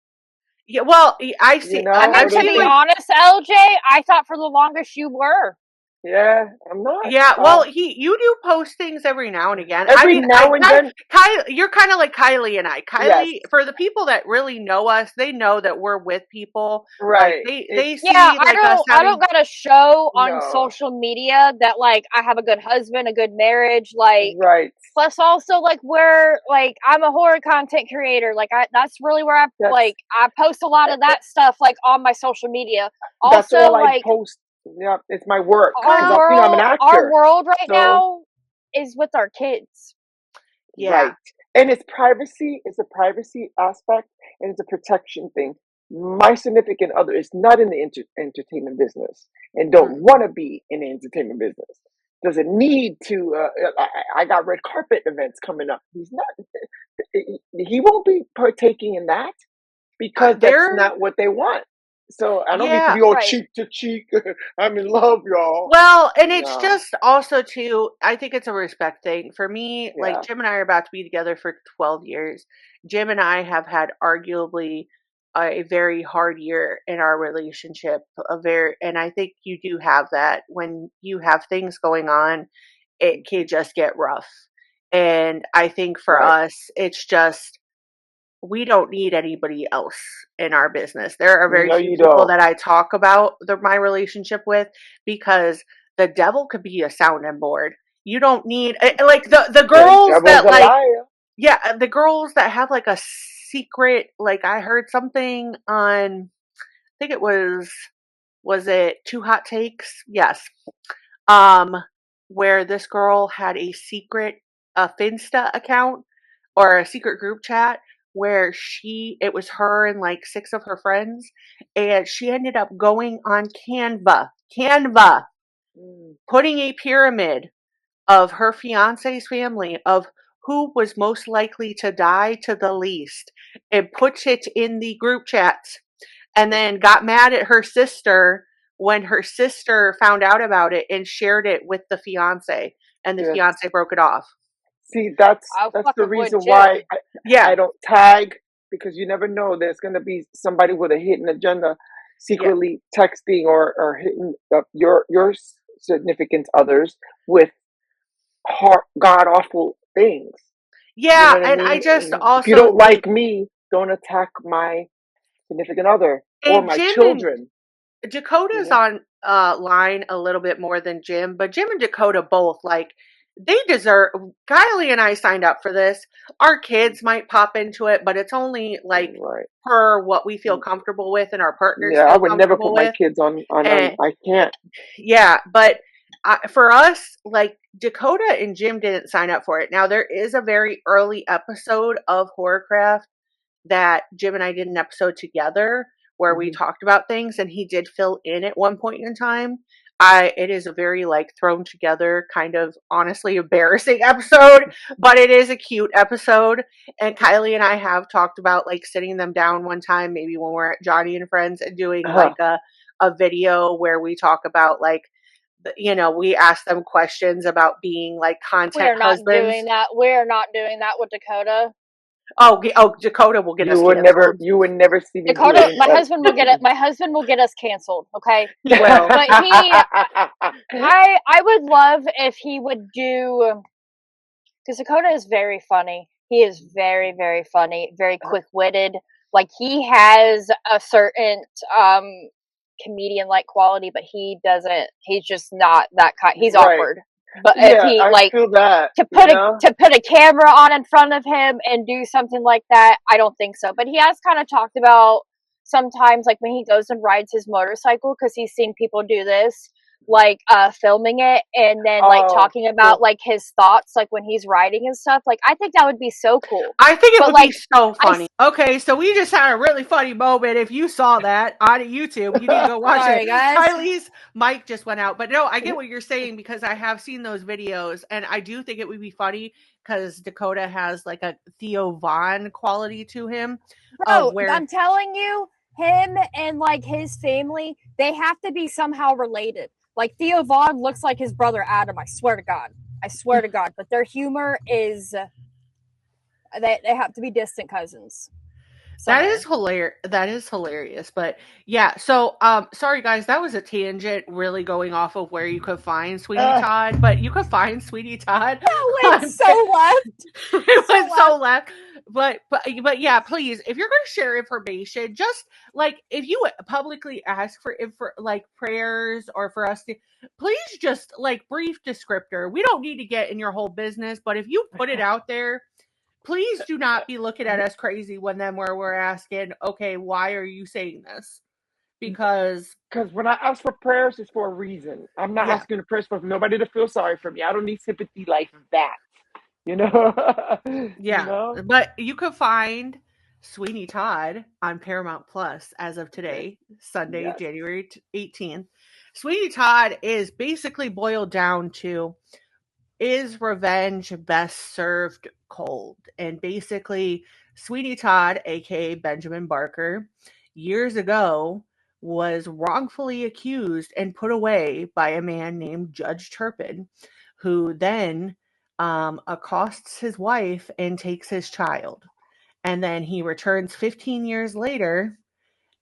Yeah, well, I see.
You know, I mean, to be honest, LJ, I thought for the longest you were.
Yeah, I'm not.
Yeah, well, you do post things every now and again.
Then.
Kylee, you're kind of like Kylee and I. Kylee, for the people that really know us, they know that we're with people.
Right.
Like, they see
I don't got a show on social media that like I have a good husband, a good marriage, like
right.
Plus, also like I'm a horror content creator. Like that's really where I post a lot of that stuff like on my social media.
That's all I post. Yeah, it's my work. I'm an actor.
Our world now is with our kids.
Yeah.
Right. And it's privacy. It's a privacy aspect, and it's a protection thing. My significant other is not in the entertainment business and don't want to be in the entertainment business. Doesn't need to. I got red carpet events coming up. He's not. He won't be partaking in that because that's not what they want. So I don't need to be all cheek to cheek. I'm in love, y'all.
Well, and it's just also too, I think it's a respect thing. For me, like Jim and I are about to be together for 12 years. Jim and I have had arguably a very hard year in our relationship. And I think you do have that when you have things going on, it can just get rough. And I think for us, it's just, we don't need anybody else in our business. There are very few people that I talk about my relationship with because the devil could be a sounding board. You don't need like the girls that like the girls that have like a secret. Like I heard something on, I think it was it Two Hot Takes? Yes. Where this girl had a secret Finsta account or a secret group chat where it was her and like 6 of her friends, and she ended up going on Canva, putting a pyramid of her fiance's family of who was most likely to die to the least, and puts it in the group chats, and then got mad at her sister when her sister found out about it and shared it with the fiance, and the fiance broke it off.
See, that's the reason why I don't tag, because you never know. There's going to be somebody with a hidden agenda secretly texting or hitting up your significant others with god-awful things.
Yeah, you know and I mean? I just also...
If you don't like me, don't attack my significant other or my children.
Dakota's on line a little bit more than Jim, but Jim and Dakota both, like, they deserve... Kylee and I signed up for this. Our kids might pop into it, but it's only like per what we feel comfortable with and our partners feel
I would never put my kids on I can't.
Yeah, but for us, like, Dakota and Jim didn't sign up for it. Now, there is a very early episode of Horrorcraft that Jim and I did an episode together where we talked about things, and he did fill in at one point in time. It is a very like thrown together kind of honestly embarrassing episode, but it is a cute episode. And Kylee and I have talked about like sitting them down one time, maybe when we're at Johnny and Friends, and doing like a video where we talk about like, you know, we ask them questions about being like content husbands.
We're not doing that with Dakota.
Dakota will get us
You would
canceled.
never see me.
Dakota, my husband will get it. My husband will get us canceled. Okay,
He will.
but I would love if he would do, because Dakota is very funny. He is very, very funny, very quick-witted. Like, he has a certain comedian-like quality, but he doesn't. He's just not that kind. He's
Right.
awkward. But
Yeah,
if he
I feel that,
to put a camera on in front of him and do something like that, I don't think so. But he has kind of talked about sometimes, like, when he goes and rides his motorcycle, because he's seen people do this, like filming it and then like talking about like his thoughts, like when he's riding and stuff. Like, I think that would be so cool.
I think it would be so funny. Okay, so we just had a really funny moment. If you saw that on YouTube, you need to go watch it.
Guys.
Kylie's mic just went out. But no, I get what you're saying, because I have seen those videos, and I do think it would be funny because Dakota has like a Theo Von quality to him.
Bro, I'm telling you, him and like his family, they have to be somehow related. Like, Theo Von looks like his brother Adam. I swear to God. But their humor is they have to be distant cousins.
Somewhere. That is hilarious. But yeah, so sorry guys, that was a tangent, really going off of where you could find Sweeney Todd, but you could find Sweeney Todd.
That went so left.
It went so left. But yeah, please, if you're going to share information, just like if you publicly ask for like prayers or for us to, please just like brief descriptor. We don't need to get in your whole business, but if you put it out there, please do not be looking at us crazy when we're asking, okay, why are you saying this? Because
when I ask for prayers, it's for a reason. I'm not asking the prayers for nobody to feel sorry for me. I don't need sympathy like that. You know?
Yeah.
You know?
But you could find Sweeney Todd on Paramount Plus as of today, Sunday, January 18th. Sweeney Todd is basically boiled down to, is revenge best served cold? And basically, Sweeney Todd, aka Benjamin Barker, years ago was wrongfully accused and put away by a man named Judge Turpin, who then accosts his wife and takes his child. And then he returns 15 years later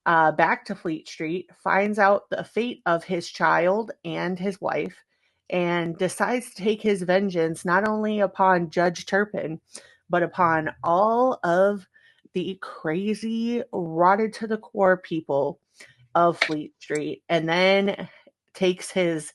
back to Fleet Street, finds out the fate of his child and his wife, and decides to take his vengeance not only upon Judge Turpin, but upon all of the crazy, rotted to the core people of Fleet Street, and then takes his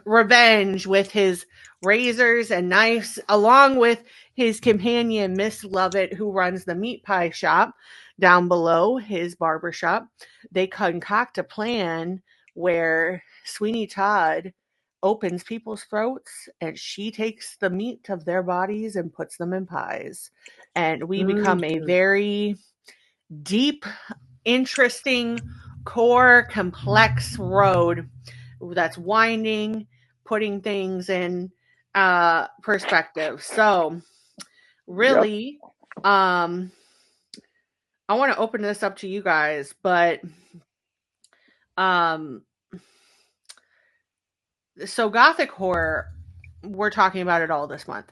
revenge with his razors and knives, along with his companion, Miss Lovett, who runs the meat pie shop down below his barber shop. They concoct a plan where Sweeney Todd opens people's throats and she takes the meat of their bodies and puts them in pies. And we become a very deep, interesting, core, complex road that's winding, putting things in perspective. So really, I want to open this up to you guys, but so Gothic horror, we're talking about it all this month.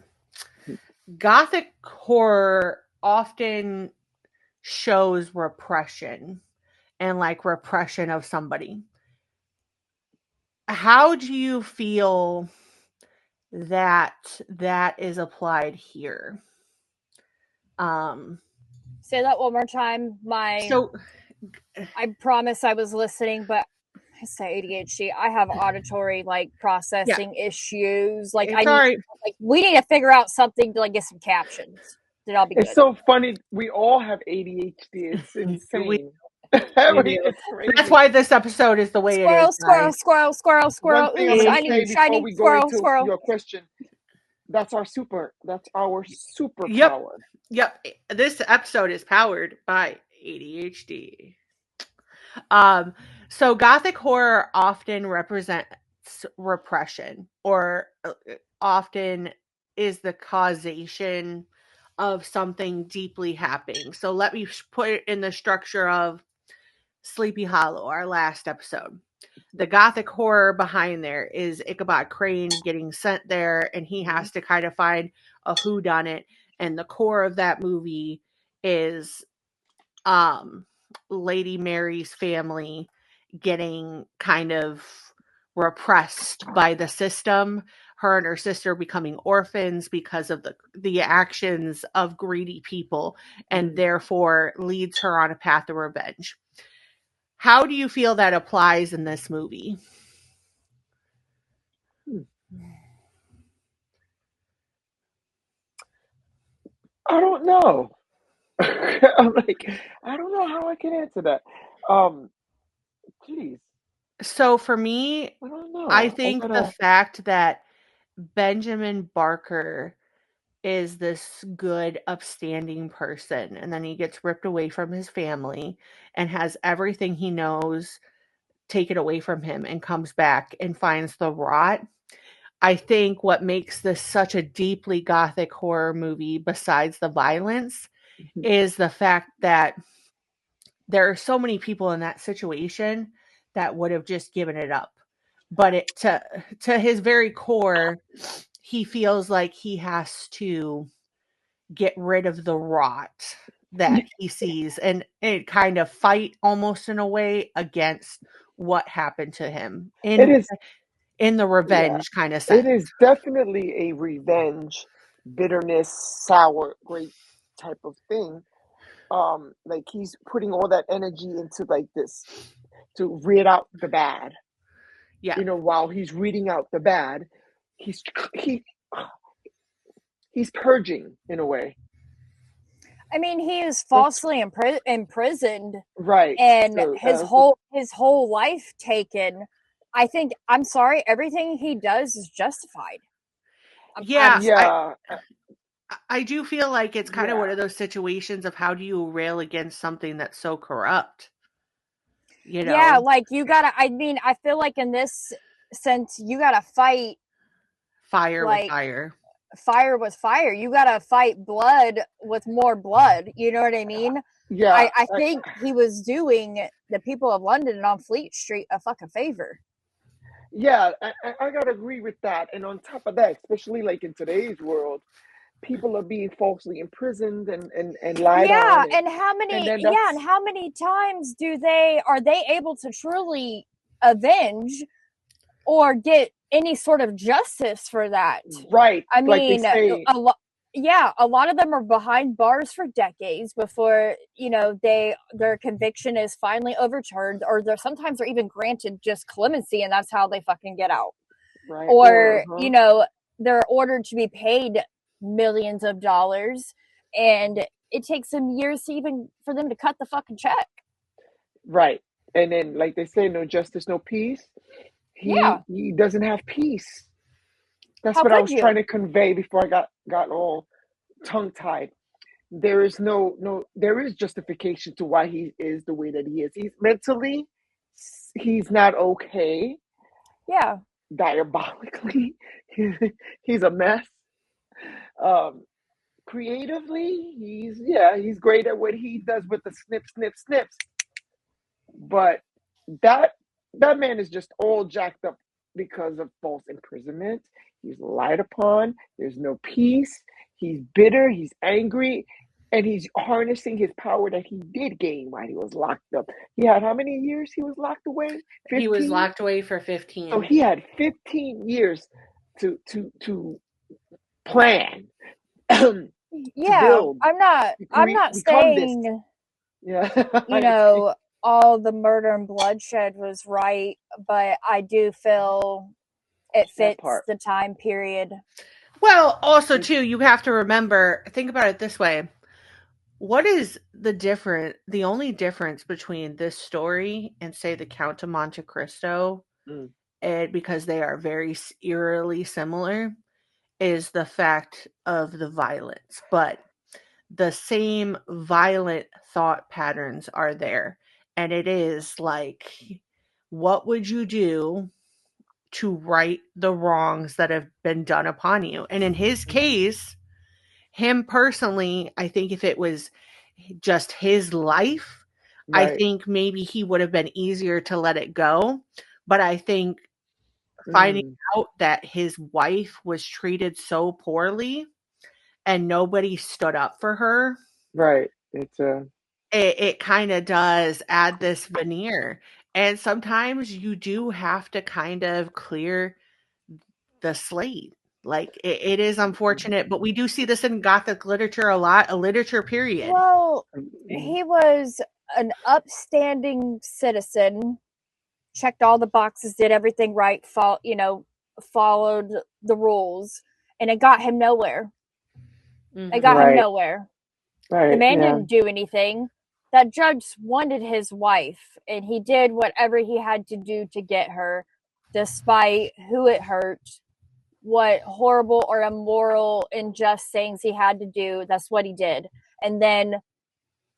Gothic horror often shows repression and like repression of somebody. How do you feel that is applied here?
Say that one more time. I promise I was listening, but I say ADHD. I have auditory like processing issues. Like, we need to figure out something to like get some captions. Then I'll be good.
It's so funny. We all have ADHD. It's insane.
That's why this episode is the way it is.
Squirrel.
One thing I'm
Ooh,
gonna say before we go into
squirrel.
your question. That's our superpower.
Yep. This episode is powered by ADHD. So Gothic horror often represents repression, or often is the causation of something deeply happening. So let me put it in the structure of Sleepy Hollow, our last episode. The Gothic horror behind there is Ichabod Crane getting sent there, and he has to kind of find a whodunit and the core of that movie is Lady Mary's family getting kind of repressed by the system, her and her sister becoming orphans because of the actions of greedy people, and therefore leads her on a path of revenge. How do you feel that applies in this movie?
I don't know. I'm like, I don't know how I can answer that. Geez,
So for me,
I don't know.
I think the fact that Benjamin Barker is this good, upstanding person, and then he gets ripped away from his family and has everything he knows taken away from him and comes back and finds the rot. I think what makes this such a deeply gothic horror movie, besides the violence, is the fact that there are so many people in that situation that would have just given it up. But to his very core, he feels like he has to get rid of the rot that he sees and kind of fight almost in a way against what happened to him in the revenge kind of sense.
It is definitely a revenge, bitterness, sour, grape type of thing. Like he's putting all that energy into like this to rid out the bad.
Yeah.
While he's reading out the bad, he's purging in a way.
I mean, he is falsely imprisoned,
right?
And so, his whole life taken. I think, I'm sorry, everything he does is justified.
I do feel like it's kind of one of those situations of how do you rail against something that's so corrupt?
Yeah, like you gotta. I mean, I feel like in this sense, you gotta fight
fire with fire.
Fire with fire. You gotta fight blood with more blood. You know what I mean?
Yeah.
I think he was doing the people of London and on Fleet Street a fucking favor.
Yeah, I gotta agree with that. And on top of that, especially like in today's world, people are being falsely imprisoned and lied on.
And how many times are they able to truly avenge or get any sort of justice for that?
Right.
I mean, a lot of them are behind bars for decades before, their conviction is finally overturned, or sometimes they're even granted just clemency, and that's how they fucking get out.
Right.
Or, they're ordered to be paid millions of dollars, and it takes them years for them to cut the fucking check.
Right. And then, like they say, no justice, no peace. He doesn't have peace. That's what I was trying to convey before I got all tongue-tied. There is there is justification to why he is the way that he is. He's mentally, he's not okay.
Yeah.
Diabolically, he's a mess. Creatively, he's great at what he does with the snips. But that man is just all jacked up because of false imprisonment. He's lied upon. There's no peace. He's bitter. He's angry. And he's harnessing his power that he did gain while he was locked up. He had how many years he was locked away?
15? He was locked away for 15.
So he had 15 years to plan.
Build, I'm not saying all the murder and bloodshed was right, but I do feel it fits the time period.
Well, also too, you have to remember, think about it this way. What is the only difference between this story and, say, the Count of Monte Cristo, and because they are very eerily similar, is the fact of the violence. But the same violent thought patterns are there. And it is like, what would you do to right the wrongs that have been done upon you? And in his case, him personally, I think if it was just his life, right, I think maybe he would have been easier to let it go. But I think finding out that his wife was treated so poorly and nobody stood up for her,
Right. It's
it kind of does add this veneer. And sometimes you do have to kind of clear the slate. Like it is unfortunate, but we do see this in Gothic literature a lot, a literature period.
Well, he was an upstanding citizen, checked all the boxes, did everything right, followed the rules, and it got him nowhere. It got him
Right.
nowhere. The
Right.
man
Yeah.
didn't do anything. That judge wanted his wife, and he did whatever he had to do to get her, despite who it hurt, what horrible or immoral, unjust things he had to do. That's what he did. And then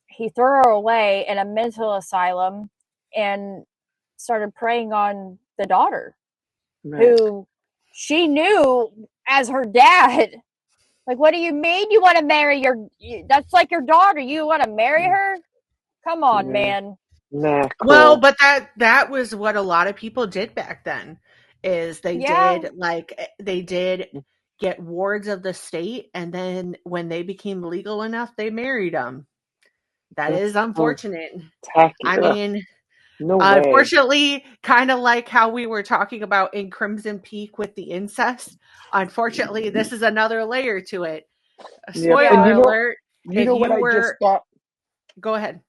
he threw her away in a mental asylum and started preying on the daughter,
Right.
who she knew as her dad. Like, what do you mean you want to marry that's like your daughter? You want to marry her? Come on,
Yeah.
man.
Nah, cool.
Well, but that was what a lot of people did back then, is they did get wards of the state, and then when they became legal enough, they married them. That
That's
is unfortunate.
tacky.
I
Ugh,
mean,
no way.
unfortunately, kind of like how we were talking about in Crimson Peak with the incest. Unfortunately, this is another layer to it. Spoiler
Yep. And
alert.
you know what I just thought?
Go ahead.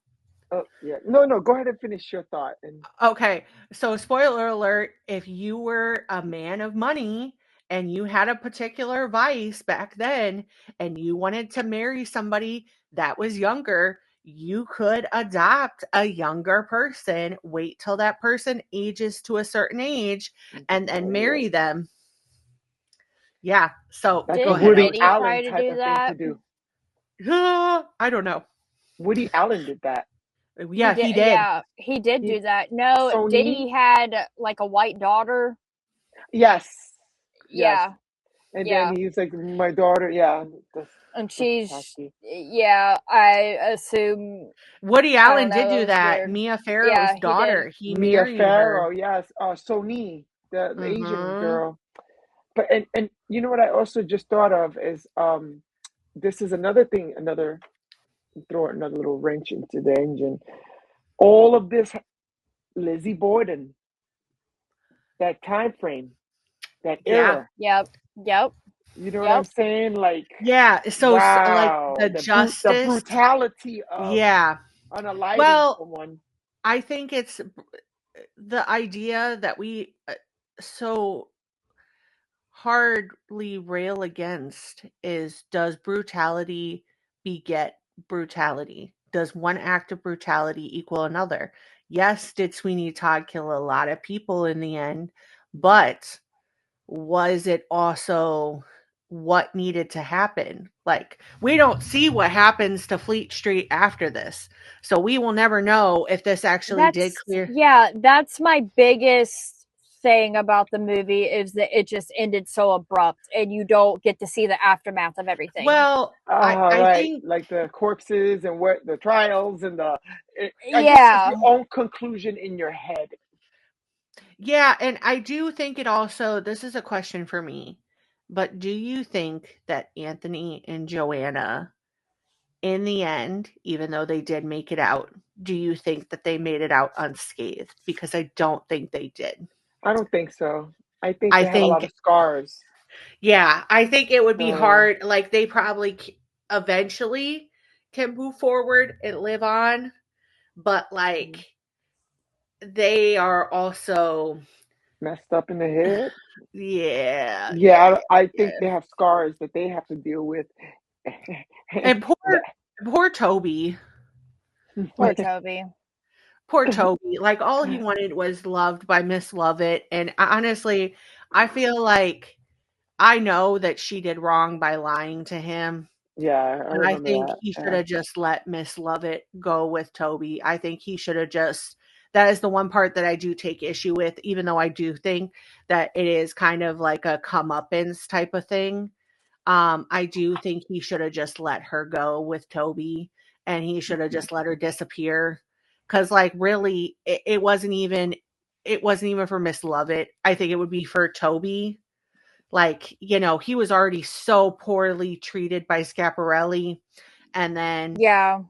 Oh, yeah. No, go ahead and finish your thought. And
Okay, so spoiler alert, if you were a man of money and you had a particular vice back then and you wanted to marry somebody that was younger, you could adopt a younger person, wait till that person ages to a certain age, and then marry them. Yeah, so
that's
go
a
ahead.
Woody
Did
Allen
try to
type
do
of
that?
thing to do.
I don't know.
Woody Allen did that.
Yeah, he did.
Yeah, he did do that. No,
Sony?
did he had like a white daughter?
Yes.
Yeah.
And
Yeah.
then he's like, my daughter. Yeah.
And
tacky.
I assume
Woody Allen did do
was
that.
weird.
Mia Farrow's
Yeah, he
daughter.
did.
He
Mia
married
Farrow.
her.
Yes. Sony, the Asian
Mhm.
girl. But and you know what I also just thought of is this is another thing, throw another little wrench into the engine. All of this, Lizzie Borden, that time frame, that era.
Yep.
You know what I'm saying? Like,
Yeah, so like
wow,
the
the
justice.
brutality of
Yeah.
unaliving
Well,
someone.
I think it's the idea that we so hardly rail against is, does brutality beget brutality? Does one act of brutality equal another? Yes, did Sweeney Todd kill a lot of people in the end, but was it also what needed to happen? Like, we don't see what happens to Fleet Street after this, so we will never know if this actually did clear.
Yeah, that's my biggest thing about the movie, is that it just ended so abrupt and you don't get to see the aftermath of everything.
Well, I think
like the corpses and what the trials and I guess
Yeah.
your own conclusion in your head.
Yeah, and I do think it also, this is a question for me, but do you think that Anthony and Joanna, in the end, even though they did make it out, do you think that they made it out unscathed? Because I don't think they did.
I don't think so. I think
I
they have a lot
think,
of scars.
yeah, I think it would be
So,
hard. Like, they probably eventually can move forward and live on, but like, they are also,
messed up in the head.
yeah.
I think they have scars that they have to deal with.
And poor Toby.
Poor Toby.
Poor Toby. Like, all he wanted was loved by Miss Lovett. And honestly, I feel like I know that she did wrong by lying to him.
Yeah, I
And I
remember
think
that.
he should have just let Miss Lovett go with Toby. I think he should have just, that is the one part that I do take issue with, even though I do think that it is kind of like a comeuppance type of thing. I do think he should have just let her go with Toby, and he should have just let her disappear. Cause like, really, it wasn't even for Miss Lovett. I think it would be for Toby. like, you know, he was already so poorly treated by Schiaparelli. And then,
Yeah.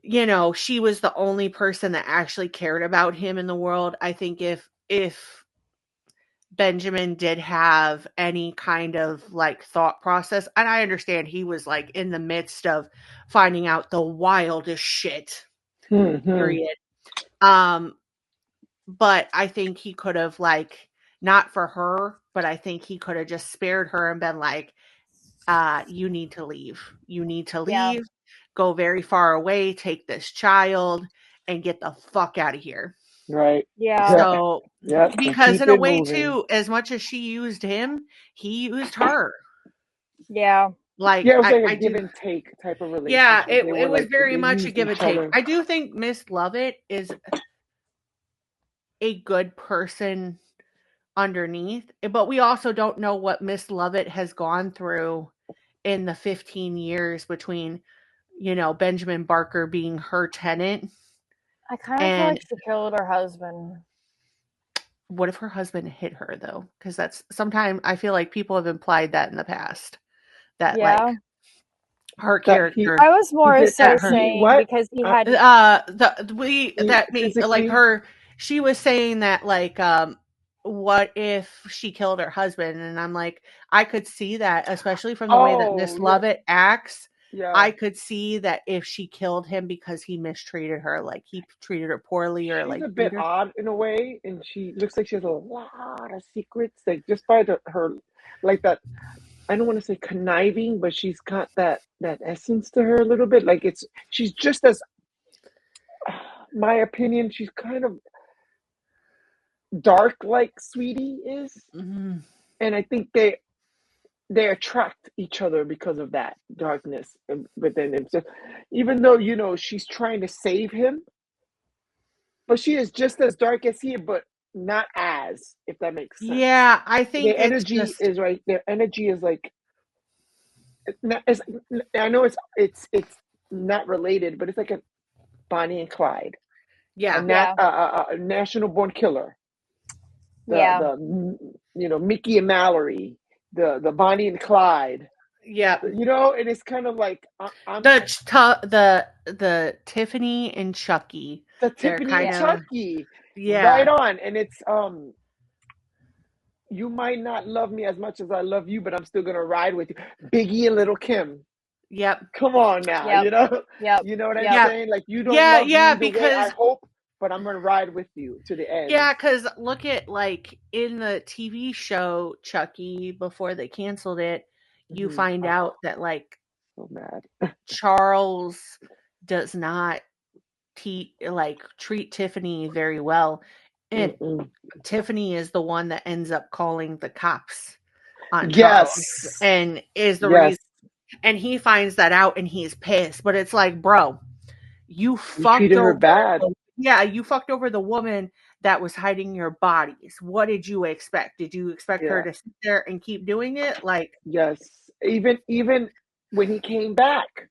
you know, she was the only person that actually cared about him in the world. I think if Benjamin did have any kind of like thought process, and I understand he was like in the midst of finding out the wildest shit, period. But I think he could have, like, not for her, but I think he could have just spared her and been like, you need to leave. You need to
Yeah.
leave, go very far away, take this child, and get the fuck out of here.
Right.
Yeah.
So,
Yep. And
because
keep
in a
it
way,
moving.
too, as much as she used him, he used her.
Yeah.
Like,
Yeah, it was like a
I
give
do.
and take type of relationship.
Yeah,
They
it
were
was
like
very
they
much a
used
give and
each
take.
other.
I do think Miss Lovett is a good person underneath, but we also don't know what Miss Lovett has gone through in the 15 years between, you know, Benjamin Barker being her tenant.
I kind of feel
And
like she killed her husband.
what if her husband hit her, though? Because that's sometimes I feel like people have implied that in the past, that like
Yeah.
her
That he
character,
I was more
did
so
that her,
he
saying
what?
because he had.
that me, like,
Physically?
her, she was saying that, like, what if she killed her husband? And I'm like, I could see that, especially from the way that Miss
Oh, yeah.
Lovett acts.
Yeah.
I could see that if she killed him because he mistreated her, like he treated her poorly, or
She's
like
a
beat
bit
her.
odd in a way, and she looks like she has a lot of secrets. Like just by her, like that. I don't want to say conniving, but she's got that essence to her a little bit. Like she's just as, my opinion, she's kind of dark like Sweetie is,
Mhm.
and I think they attract each other because of that darkness. But then it's just, even though you know she's trying to save him, but she is just as dark as he, but not as, if that makes sense.
Yeah, I
Their
think it's
energy
just,
is right. Their energy is like, it's, I know it's not related, but it's like a Bonnie and Clyde,
yeah,
Yeah.
a national born killer.
Yeah.
The you know, Mickey and Mallory, the Bonnie and Clyde.
yeah.
You know, and it's kind of like I'm
The Tiffany and Chucky,
the
they're
Tiffany
kind
and
of,
Chucky, right
yeah,
on. And it's you might not love me as much as I love you, but I'm still gonna ride with you. Biggie and Little Kim.
yep,
Come on now,
Yep.
you know,
Yep.
you know what I'm
Yep.
yeah,
saying? Like you don't
yeah,
love
yeah,
me the way I
because
hope, but I'm gonna ride with you to the end.
yeah, because look at, like, in the TV show Chucky, before they canceled it, you
Mhm.
find out that, like,
So mad.
Charles does not treat Tiffany very well, and
Mm-mm.
Tiffany is the one that ends up calling the cops on Charles,
Yes,
and is the
yes.
reason, and he finds that out and he's pissed, but it's like, bro, you
You
fucked
treated her
over,
bad.
yeah, you fucked over the woman that was hiding your bodies. What did you expect? Did you expect her
Yeah.
to sit there and keep doing it? Like,
Yes. Even when he came back,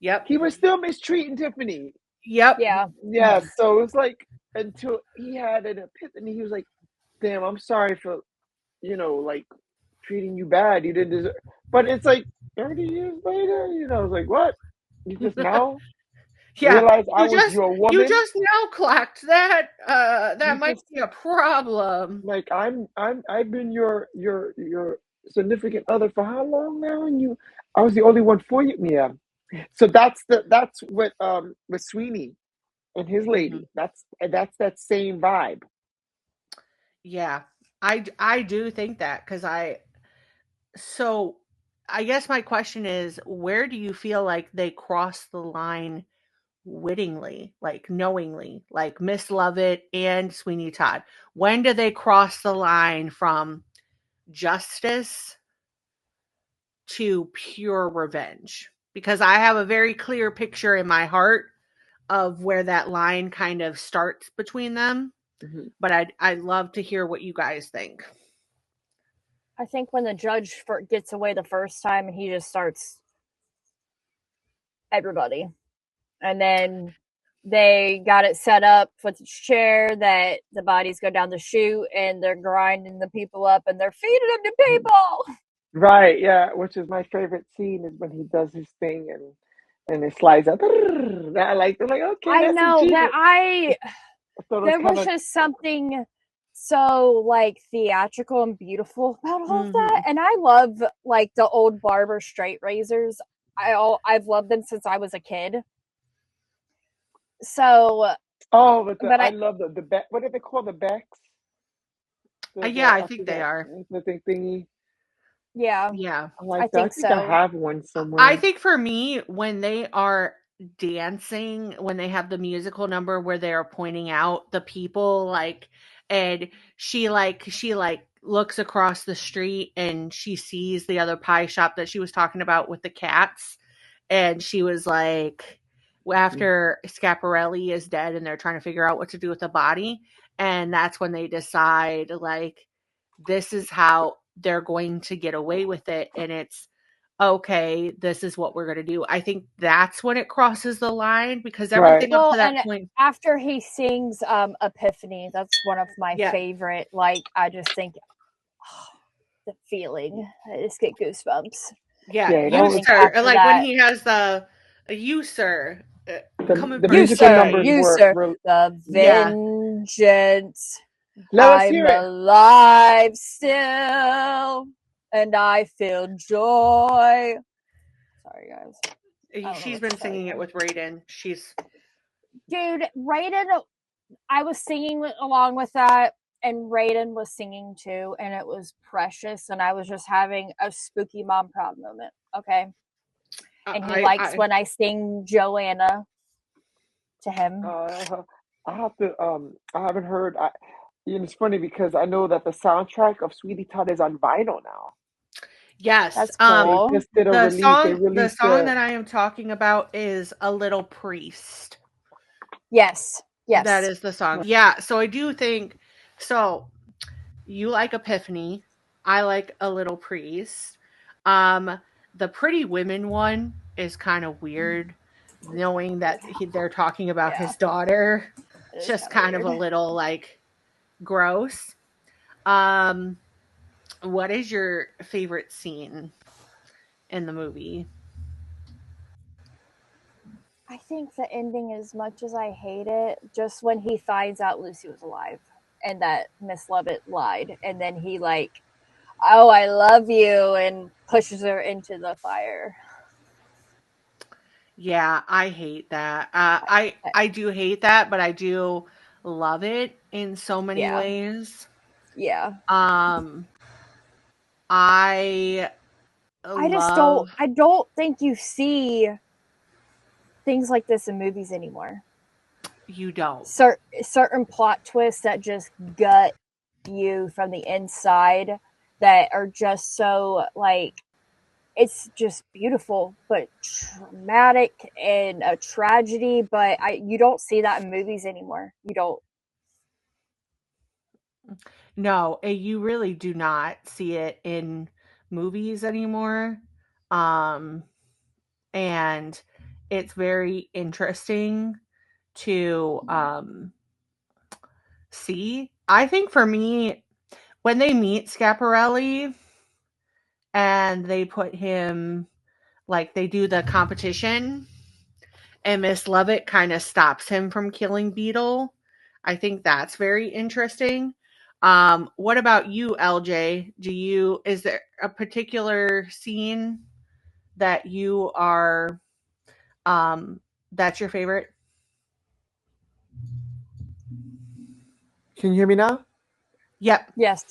yep,
he was still mistreating Tiffany.
yep,
Yeah.
Yes. So it was like until he had an epiphany, he was like, "Damn, I'm sorry for like treating you bad. You didn't deserve." But it's like 30 years later, I was like, "What? You just now
yeah.
realize I
You
was
just
your
you
woman?
just now clocked that. That
You
might
just
be a problem.
like I've been your significant other for how long now? And I was the only one for you, yeah." So that's what with Sweeney and his
Mhm.
lady. That's that same vibe.
Yeah, I do think that, because so I guess my question is, where do you feel like they cross the line wittingly, like knowingly, like Miss Lovett and Sweeney Todd? When do they cross the line from justice to pure revenge? Because I have a very clear picture in my heart of where that line kind of starts between them,
Mhm.
but I'd love to hear what you guys think.
I think when the judge gets away the first time, he just starts everybody, and then they got it set up with the chair that the bodies go down the chute, and they're grinding the people up, and they're feeding them to people.
Right, yeah, which is my favorite scene is when he does his thing and it slides out. I like, they're like, okay,
I
that's
know that
ingenious. I thought it was
there
kind
was
of
just something so like theatrical and beautiful about all of that, and I love like the old Barber straight razors. I've loved them since I was a kid. So, but
I
I
love the back. What do they call the backs?
Yeah, I
I
think they
forgot
are.
the thing thingy.
yeah,
Yeah.
I
I
like that. I
think
think I
so.
have one
I
somewhere.
think for me, when they are dancing, when they have the musical number where they are pointing out the people, like, and she looks across the street and she sees the other pie shop that she was talking about with the cats, and she was like, after Schiaparelli is dead and they're trying to figure out what to do with the body, and that's when they decide, like, this is how they're going to get away with it, and it's okay, this is what we're going to do. I think that's when it crosses the line, because
Right.
everything up
Well,
to that
and
point,
after he sings Epiphany, that's one of my
yeah,
favorite. Like, I just think the feeling. I just get goosebumps.
yeah,
Yeah, that
you
I
was
think
sir,
after
like when
that,
he has the you sir, come and
the
you
musical
sir,
numbers
you
were
sir,
real.
the
yeah,
vengeance.
Let us
I'm
hear it.
alive still, and I feel joy. Sorry, guys. I don't know
she's
what to
been
tell
singing it
you.
with Raiden. She's
Dude, Raiden, I was singing along with that, and Raiden was singing too, and it was precious, and I was just having a spooky mom proud moment. Okay. And he likes
I
when I sing Joanna to him.
I have to. I haven't heard. It's funny because I know that the soundtrack of Sweeney Todd is on vinyl now.
yes,
That's cool.
Just did a release. They
the
released
song that I am talking about is A Little Priest.
Yes.
That
Yes.
is the song. Yeah, so I do think so. You like Epiphany. I like A Little Priest. The Pretty Women one is kind of weird, knowing that they're talking about
Yeah.
his daughter.
It
It's
is
just
kind of
kind of
weird.
a little like gross. Um, what is your favorite scene in the movie?
I think the ending, as much as I hate it, just when he finds out Lucy was alive and that Miss Lovett lied, and then he like, oh, I love you, and pushes her into the fire.
Yeah, I hate that. I do hate that, but I do love it in so many
Yeah.
ways.
Yeah.
Um, I love
I don't think you see things like this in movies anymore.
you don't.
Certain plot twists that just gut you from the inside, that are just so like, it's just beautiful but traumatic and a tragedy, but you don't see that in movies anymore. You don't.
No, you really do not see it in movies anymore. Um, and it's very interesting to see. I think for me, when they meet Schiaparelli and they put him, like, they do the competition and Miss Lovett kind of stops him from killing Beetle. I think that's very interesting. What about you, LJ? Is there a particular scene that you are that's your favorite?
Can you hear me now?
Yep.
Yes.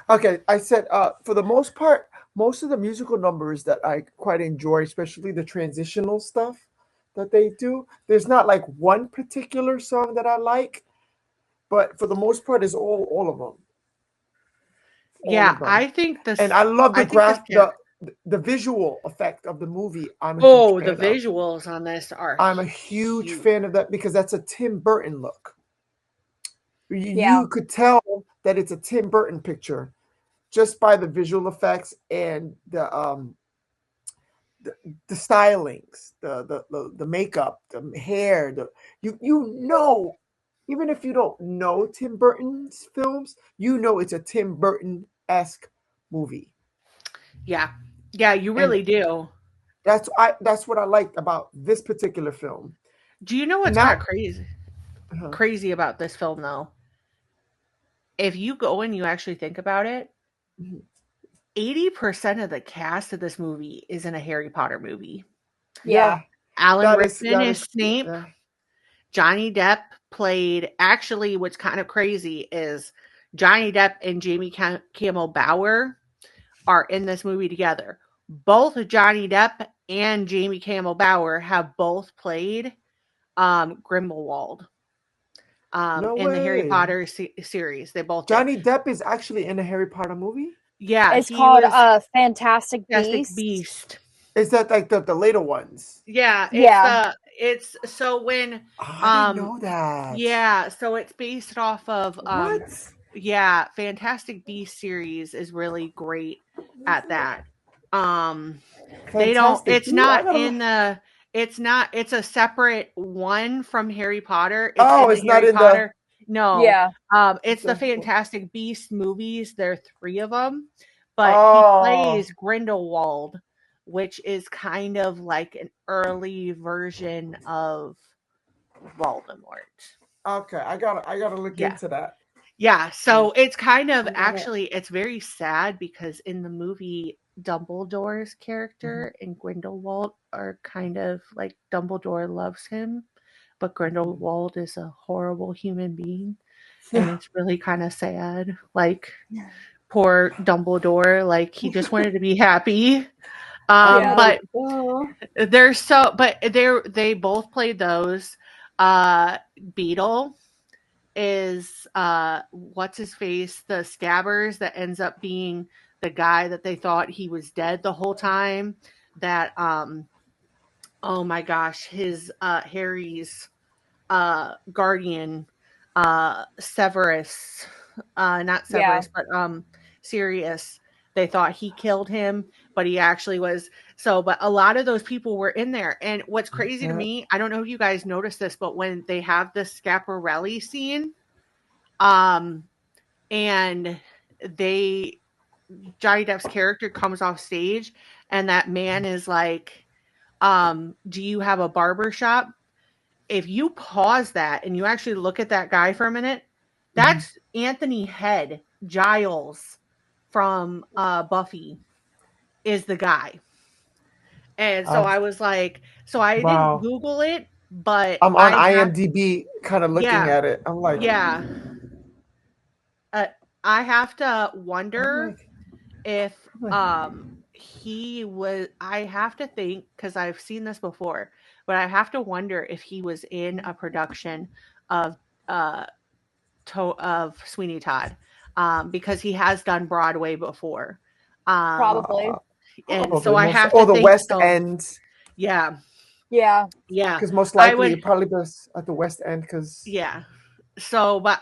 Okay, I said for the most part, most of the musical numbers that I quite enjoy, especially the transitional stuff that they do. There's not like one particular song that I like, but for the most part, it's all of them. All
Yeah,
of them. And I love
I think this yeah.
the visual effect of the movie. I'm a huge
Oh, the
fan of.
visuals on this are
I'm a huge
huge.
fan of that because that's a Tim Burton look.
Yeah.
You could tell that it's a Tim Burton picture just by the visual effects and the stylings, the makeup, the hair, you know, even if you don't know Tim Burton's films, you know it's a Tim Burton-esque movie.
Yeah. Yeah, you
And
really do.
that's what I liked about this particular film.
Do you know
And
what's kind
now,
of crazy?
uh-huh.
Crazy about this film, though? If you go and you actually think about it,
Mhm.
80% of the cast of this movie is in a Harry Potter movie.
Yeah.
Alan Rickman
that
is
is
Snape.
yeah.
Johnny Depp played. Actually, what's kind of crazy is Johnny Depp and Jamie Campbell Bower are in this movie together. Both Johnny Depp and Jamie Campbell Bower have both played Grindelwald
No
in the Harry
way.
Potter series. They both did.
Johnny Depp is actually in a Harry Potter movie.
Yeah,
It's
he
called
was
Fantastic
Fantastic
Beasts.
Beast.
Is that like the later ones?
Yeah,
Yeah.
it's so when
Oh, I didn't know that.
yeah, so it's based off of
What?
yeah, Fantastic Beast series is really great at that. They don't
Fantastic.
it's
Dude, I
not
gotta.
in the it's a separate one from Harry Potter. It's
Oh,
in the
it's not
Harry
in the.
Potter. No.
Yeah.
It's the
the
Fantastic Beast movies. There are 3 of them, but he
oh,
plays Grindelwald, which is kind of like an early version of Voldemort.
okay. I gotta look
Yeah.
into that.
Yeah, so it's kind of
I gotta.
actually it's very sad because in the movie Dumbledore's
Mhm.
character and Grindelwald are kind of like Dumbledore loves him, but Grindelwald is a horrible human being and it's really kind of sad. Like poor Dumbledore, like he just wanted to be happy.
Yeah.
But
Oh,
they're so but they both played those. Beetle is what's his face, the Scabbers that ends up being the guy that they thought he was dead the whole time. That oh my gosh, his Harry's guardian, Severus, not
Yeah.
Severus, but Sirius. They thought he killed him, but he actually was. So, but a lot of those people were in there. And what's crazy to
yeah.
me, I don't know if you guys noticed this, but when they have the Scaparelli scene, um, and they Johnny Depp's character comes off stage, and that man is like, "Do you have a barber shop?" If you pause that and you actually look at that guy for a minute, that's Anthony Head Giles from Buffy is the guy. And so
Uh,
I was like, so I didn't
wow.
Google it, but
I'm on
I have,
IMDb, kind of looking
yeah,
at it. I'm like,
yeah. I have to
I'm
wonder
like,
if
I'm like,
he was. I have to think because I've seen this before, but I have to wonder if he was in a production of uh of Sweeney Todd, because he has done Broadway before,
Probably.
and
probably
so I
most.
have
Oh,
to
the
think
West
so.
End,
Yeah,
Yeah.
yeah,
because most
I
likely
would.
it probably was at the West End, because
Yeah. So, but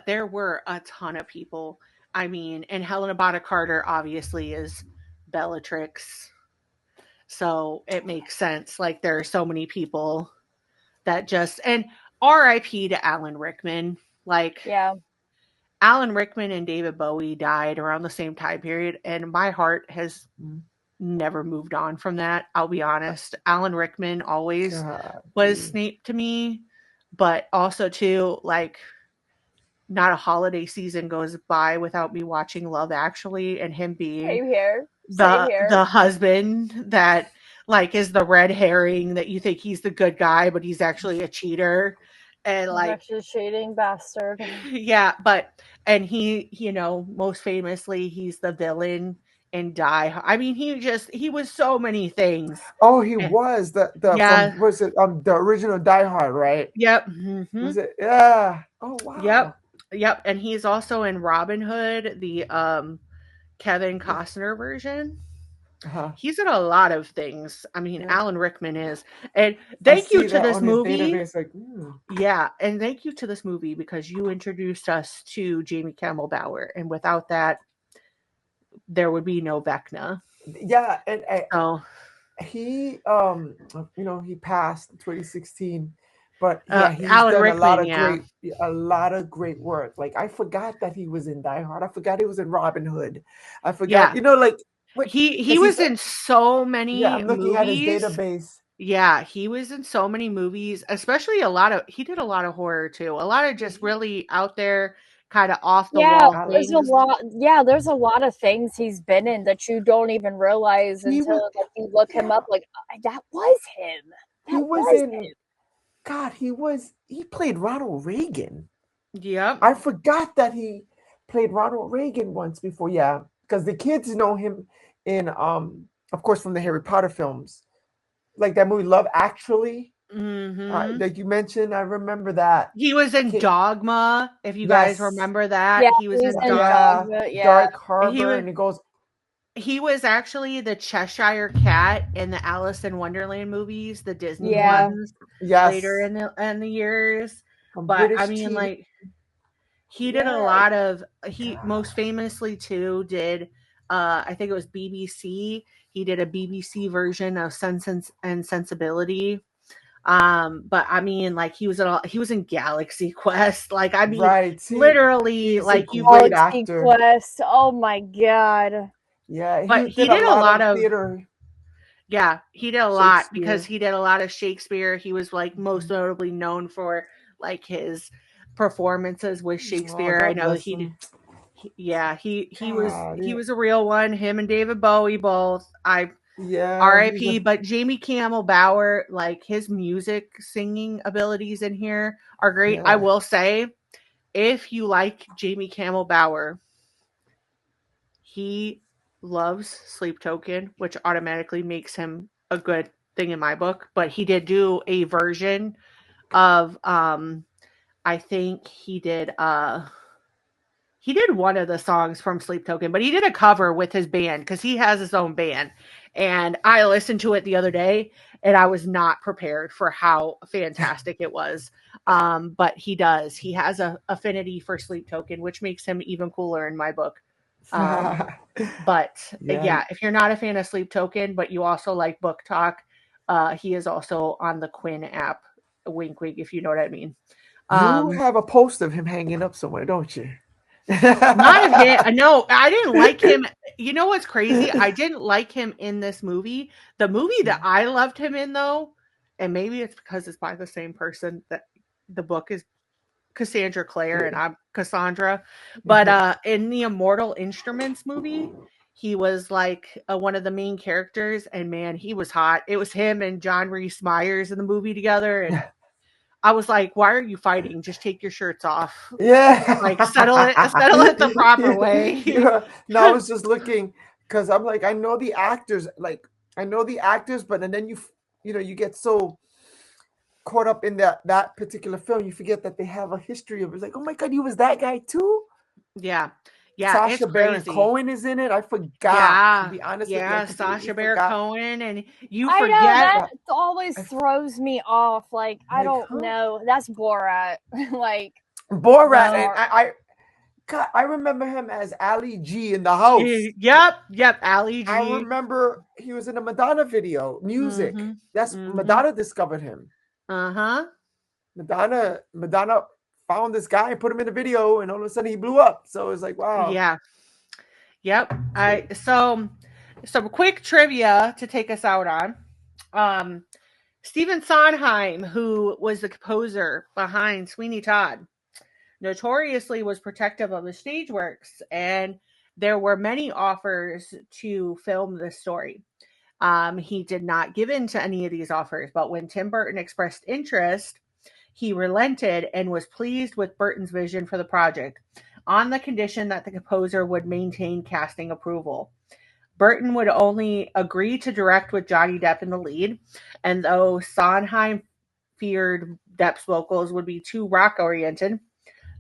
there were a ton of people. I mean, and Helena Bonham Carter obviously is Bellatrix. So it makes sense. Like there are so many people that just, and RIP to Alan Rickman. Like
Yeah.
Alan Rickman and David Bowie died around the same time period, and my heart has never moved on from that. I'll be honest. Alan Rickman always
God,
was Snape to me, but also too, like, not a holiday season goes by without me watching Love Actually and him being
Same here. Same here.
the husband that like is the red herring that you think he's the good guy but he's actually a cheater. And
He's
like
actually a shading bastard.
yeah, but and he, most famously he's the villain in Die. I mean, he was so many things.
oh, he
Eh,
was the
Yeah.
from was it the original Die Hard, right?
Yep. Hmm.
Was it? Yeah. Oh
Yep.
wow.
Yep. And he's also in Robin Hood, the Kevin Costner version.
Uh-huh.
He's in a lot of things. I mean,
Yeah.
Alan Rickman is. And
I
thank you
see
to
that
this
on his
movie.
database. Like,
Yeah, and thank you to this movie because you introduced us to Jamie Campbell Bower, and without that, there would be no Vecna.
Yeah, and
So
he he passed in 2016, but yeah, he's
Alan
done
Rickman, yeah.
a lot of great work. Like I forgot that he was in Die Hard. I forgot he was in Robin Hood. I forgot,
Yeah.
like what,
He
because he's
was in so
yeah,
many
I'm looking at his
movies.
database.
Yeah, he was in so many movies, especially he did a lot of horror too. A lot of just really out there kind of off the
Yeah,
wall
I like
there's a
things.
lot. Yeah, there's a lot of things he's been in that you don't even realize
he was
until like you look him
yeah,
up. Like that was him.
he
That
was
was
in
him.
God, he played Ronald Reagan.
Yep.
I forgot that he played Ronald Reagan once before. Yeah, because the kids know him in of course from the Harry Potter films, like that movie Love Actually.
Mhm.
That you mentioned, I remember that.
He was in
Kid,
Dogma, if you guys
yes,
remember that.
Yeah,
He was
he's
in
in
Dog
yeah,
Dogma. Yeah,
Dark
he
Harbor,
was
and it goes.
he was actually the Cheshire Cat in the Alice in Wonderland movies, the Disney
yeah,
Mhm.
ones later
Yes,
in the years.
from
But I
British
mean
TV.
like he did a
Yeah,
lot of he most famously too did I think it was BBC. He did a BBC version of and Sensibility. But I mean like he was in Galaxy Quest. Like I mean
right.
literally
He's a
like you
great
Galaxy
actor.
Quest. Oh my god.
Yeah,
but
he
he
did a
did a
lot
lot
of
of
theater,
yeah, he did a lot because
Shakespeare.
he did a lot of Shakespeare. He was like most
Mhm.
notably known for like his performances with
Oh,
Shakespeare. I
God
know that
bless him.
yeah,
God,
he
yeah,
was a real one. Him and David Bowie both. I
yeah, he's
R.I.P.
a
But Jamie Campbell Bower, like his music singing abilities in here are great. I
yeah.
will say, if you like Jamie Campbell Bower, he loves Sleep Token, which automatically makes him a good thing in my book. But he did do a version of I think he did one of the songs from Sleep Token, but he did a cover with his band because he has his own band. And I listened to it the other day and I was not prepared for how fantastic it was. But he does. He has a affinity for Sleep Token, which makes him even cooler in my book. Um, but
Yeah,
yeah, if you're not a fan of Sleep Token, but you also like book talk, he is also on the Quinn app. Wink, wink, if you know what I mean.
you
Um,
have a post of him hanging up somewhere, don't you?
Not of him. No, I didn't like him. You know what's crazy? I didn't like him in this movie. The movie that I loved him in, though, and maybe it's because it's by the same person that the book is Cassandra Clare and I'm Cassandra. But in the Immortal Instruments movie, he was like one of the main characters, and man, he was hot. It was him and John Rhys Meyers in the movie together, and I was like, "Why are you fighting? Just take your shirts off. Like settle it the proper way."
Yeah. No, I was just looking because I'm like, I know the actors, but and then you get so caught up in that particular film, you forget that they have a history of it. It's like, oh my God, he was that guy too.
Yeah. Yeah, it's
Sasha Baron
crazy.
Cohen is in it. I forgot, to
Yeah.
be honest with you. I
Yeah,
completely
Sasha Baron
forgot.
Cohen, and you
I know
forget.
that
Yeah,
always
I,
throws me off. Like I
like,
don't
huh?
know. That's Borat. Like
Borat, and
Well,
I remember him as Ali G in the house.
yep, Ali
I
G.
remember he was in a Madonna video, music.
Mhm.
That's
Mhm.
Madonna discovered him.
Uh-huh.
Madonna found this guy and put him in a video, and all of a sudden he blew up. So it's like, wow.
Yeah. Yep.
So,
I so some quick trivia to take us out on. Um Stephen Sondheim, who was the composer behind Sweeney Todd, notoriously was protective of his stage works, and there were many offers to film this story. He did not give in to any of these offers, but when Tim Burton expressed interest, he relented and was pleased with Burton's vision for the project on the condition that the composer would maintain casting approval. Burton would only agree to direct with Johnny Depp in the lead, and though Sondheim feared Depp's vocals would be too rock oriented,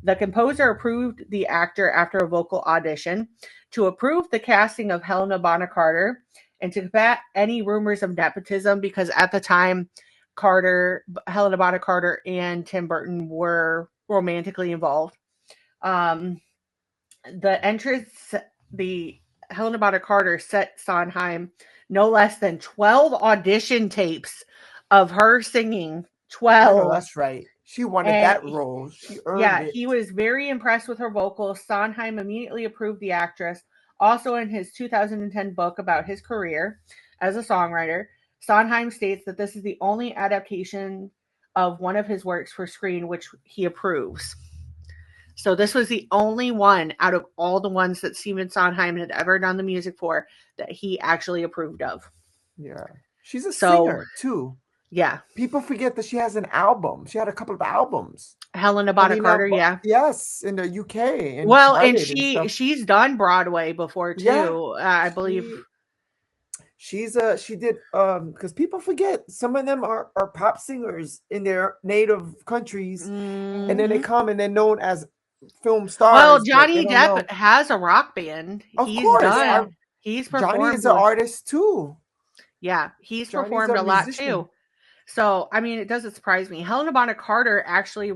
the composer approved the actor after a vocal audition to approve the casting of Helena Bonham Carter and to combat any rumors of nepotism because at the time, Helena Bonham Carter, and Tim Burton were romantically involved. Um, the entrance, the Helena Bonham Carter sent Sondheim no less than 12 audition tapes of her singing.
I know
12.
that's right. She wanted
And
that role. She earned
yeah,
it.
he was very impressed with her vocals. Sondheim immediately approved the actress. Also, in his 2010 book about his career as a songwriter, Sondheim states that this is the only adaptation of one of his works for screen which he approves. So this was the only one out of all the ones that Stephen Sondheim had ever done the music for that he actually approved of.
Yeah. She's a
So,
singer too.
Yeah.
People forget that she has an album. She had a couple of albums.
Helena Bonham Carter, yeah.
Yes, in the UK. And
well, and she's done Broadway before too.
Yeah,
I believe
she did because people forget some of them are pop singers in their native countries, and then they come and they're known as film stars.
Well, Johnny Depp has a rock band.
Of course,
he's performed.
Johnny is an artist too.
Yeah, he's performed a lot too. So, I mean, it doesn't surprise me. Helena Bonham Carter actually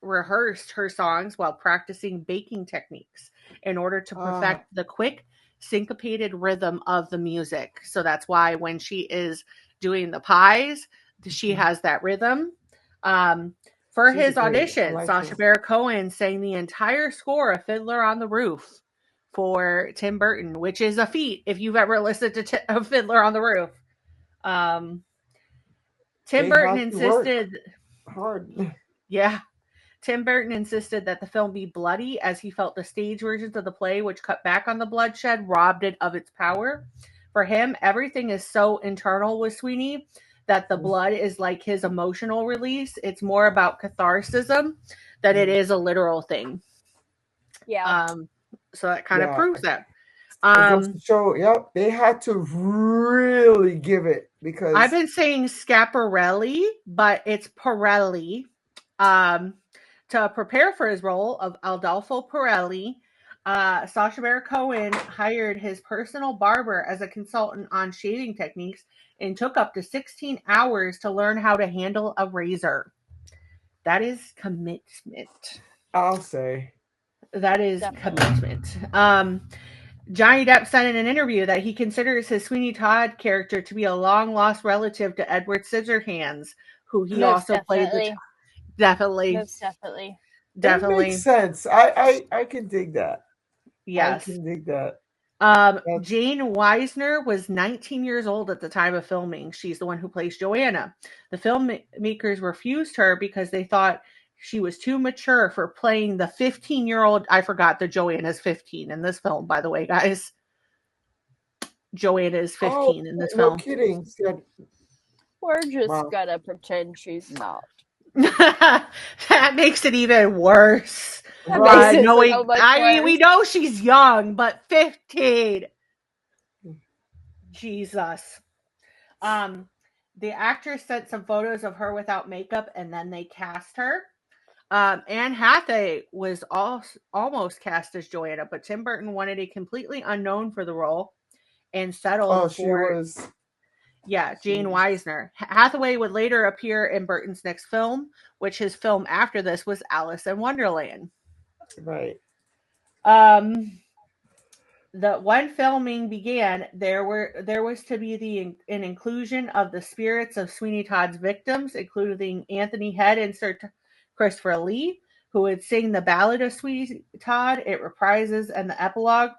rehearsed her songs while practicing baking techniques in order to perfect the quick, syncopated rhythm of the music. So that's why when she is doing the pies, she has that rhythm. For his audition, Sacha Baron Cohen sang the entire score of Fiddler on the Roof for Tim Burton, which is a feat if you've ever listened to Fiddler on the Roof. Tim Burton insisted Tim Burton insisted that the film be bloody, as he felt the stage versions of the play, which cut back on the bloodshed, robbed it of its power. For him, everything is so internal with Sweeney that the blood is like his emotional release. It's more about catharsis than it is a literal thing.
Yeah.
So that kind of proves that.
So they had to really give it, because
I've been saying Schiaparelli, but it's Pirelli. To prepare for his role of Adolfo Pirelli, Sacha Baron Cohen hired his personal barber as a consultant on shaving techniques and took up to 16 hours to learn how to handle a razor. That is commitment.
I'll say.
That is commitment. Johnny Depp said in an interview that he considers his Sweeney Todd character to be a long-lost relative to Edward Scissorhands, who he also played the... Definitely.
Most definitely.
Definitely.
It makes sense. I can dig that.
Yes.
I can dig that.
Jane Weisner was 19 years old at the time of filming. She's the one who plays Joanna. The filmmakers refused her because they thought she was too mature for playing the 15-year-old. I forgot that Joanna's 15 in this film, by the way, guys. Joanna is 15 in this film.
No kidding.
We're just gonna pretend she's not.
That makes it even worse.
Right.
We know she's young, but 15. Jesus. The actress sent some photos of her without makeup, and then they cast her. Anne Hathaway was almost cast as Joanna, but Tim Burton wanted a completely unknown for the role and settled for Jane Weisner. Hathaway would later appear in Burton's next film, which his film after this was Alice in Wonderland.
Right.
When filming began, there was to be an inclusion of the spirits of Sweeney Todd's victims, including Anthony Head and Sir Christopher Lee, who would sing the Ballad of Sweeney Todd, it reprises, and the epilogue.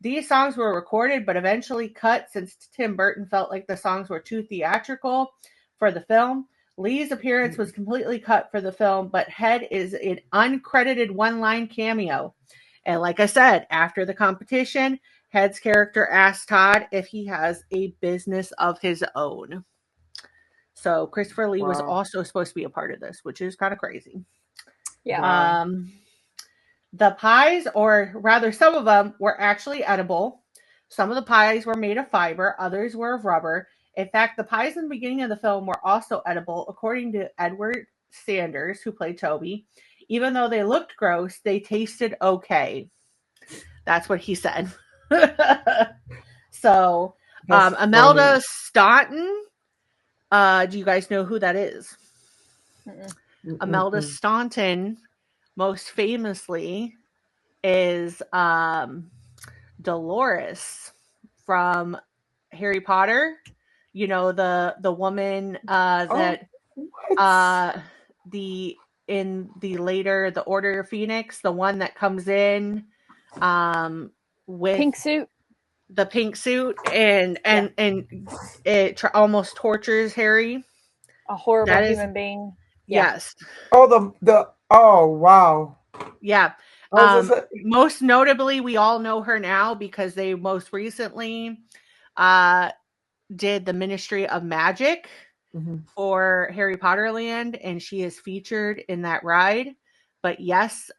These songs were recorded, but eventually cut since Tim Burton felt like the songs were too theatrical for the film. Lee's appearance was completely cut for the film, but Head is an uncredited one-line cameo. And like I said, after the competition, Head's character asked Todd if he has a business of his own. So Christopher Lee was also supposed to be a part of this, which is kind of crazy.
Yeah.
The pies, or rather some of them, were actually edible. Some of the pies were made of fiber. Others were of rubber. In fact, the pies in the beginning of the film were also edible, according to Edward Sanders, who played Toby. Even though they looked gross, they tasted okay. That's what he said. So, Imelda Staunton. Do you guys know who that is? Imelda Staunton, most famously, is Dolores from Harry Potter. You know, the woman that
What?
in the later the Order of Phoenix, the one that comes in with
Pink suit.
the pink suit and it almost tortures Harry.
A horrible
That is
human being. Yeah.
yes.
Oh, oh, wow.
Yeah.
Oh,
Most notably, we all know her now because they most recently did the Ministry of Magic for Harry Potter Land, and she is featured in that ride. But yes,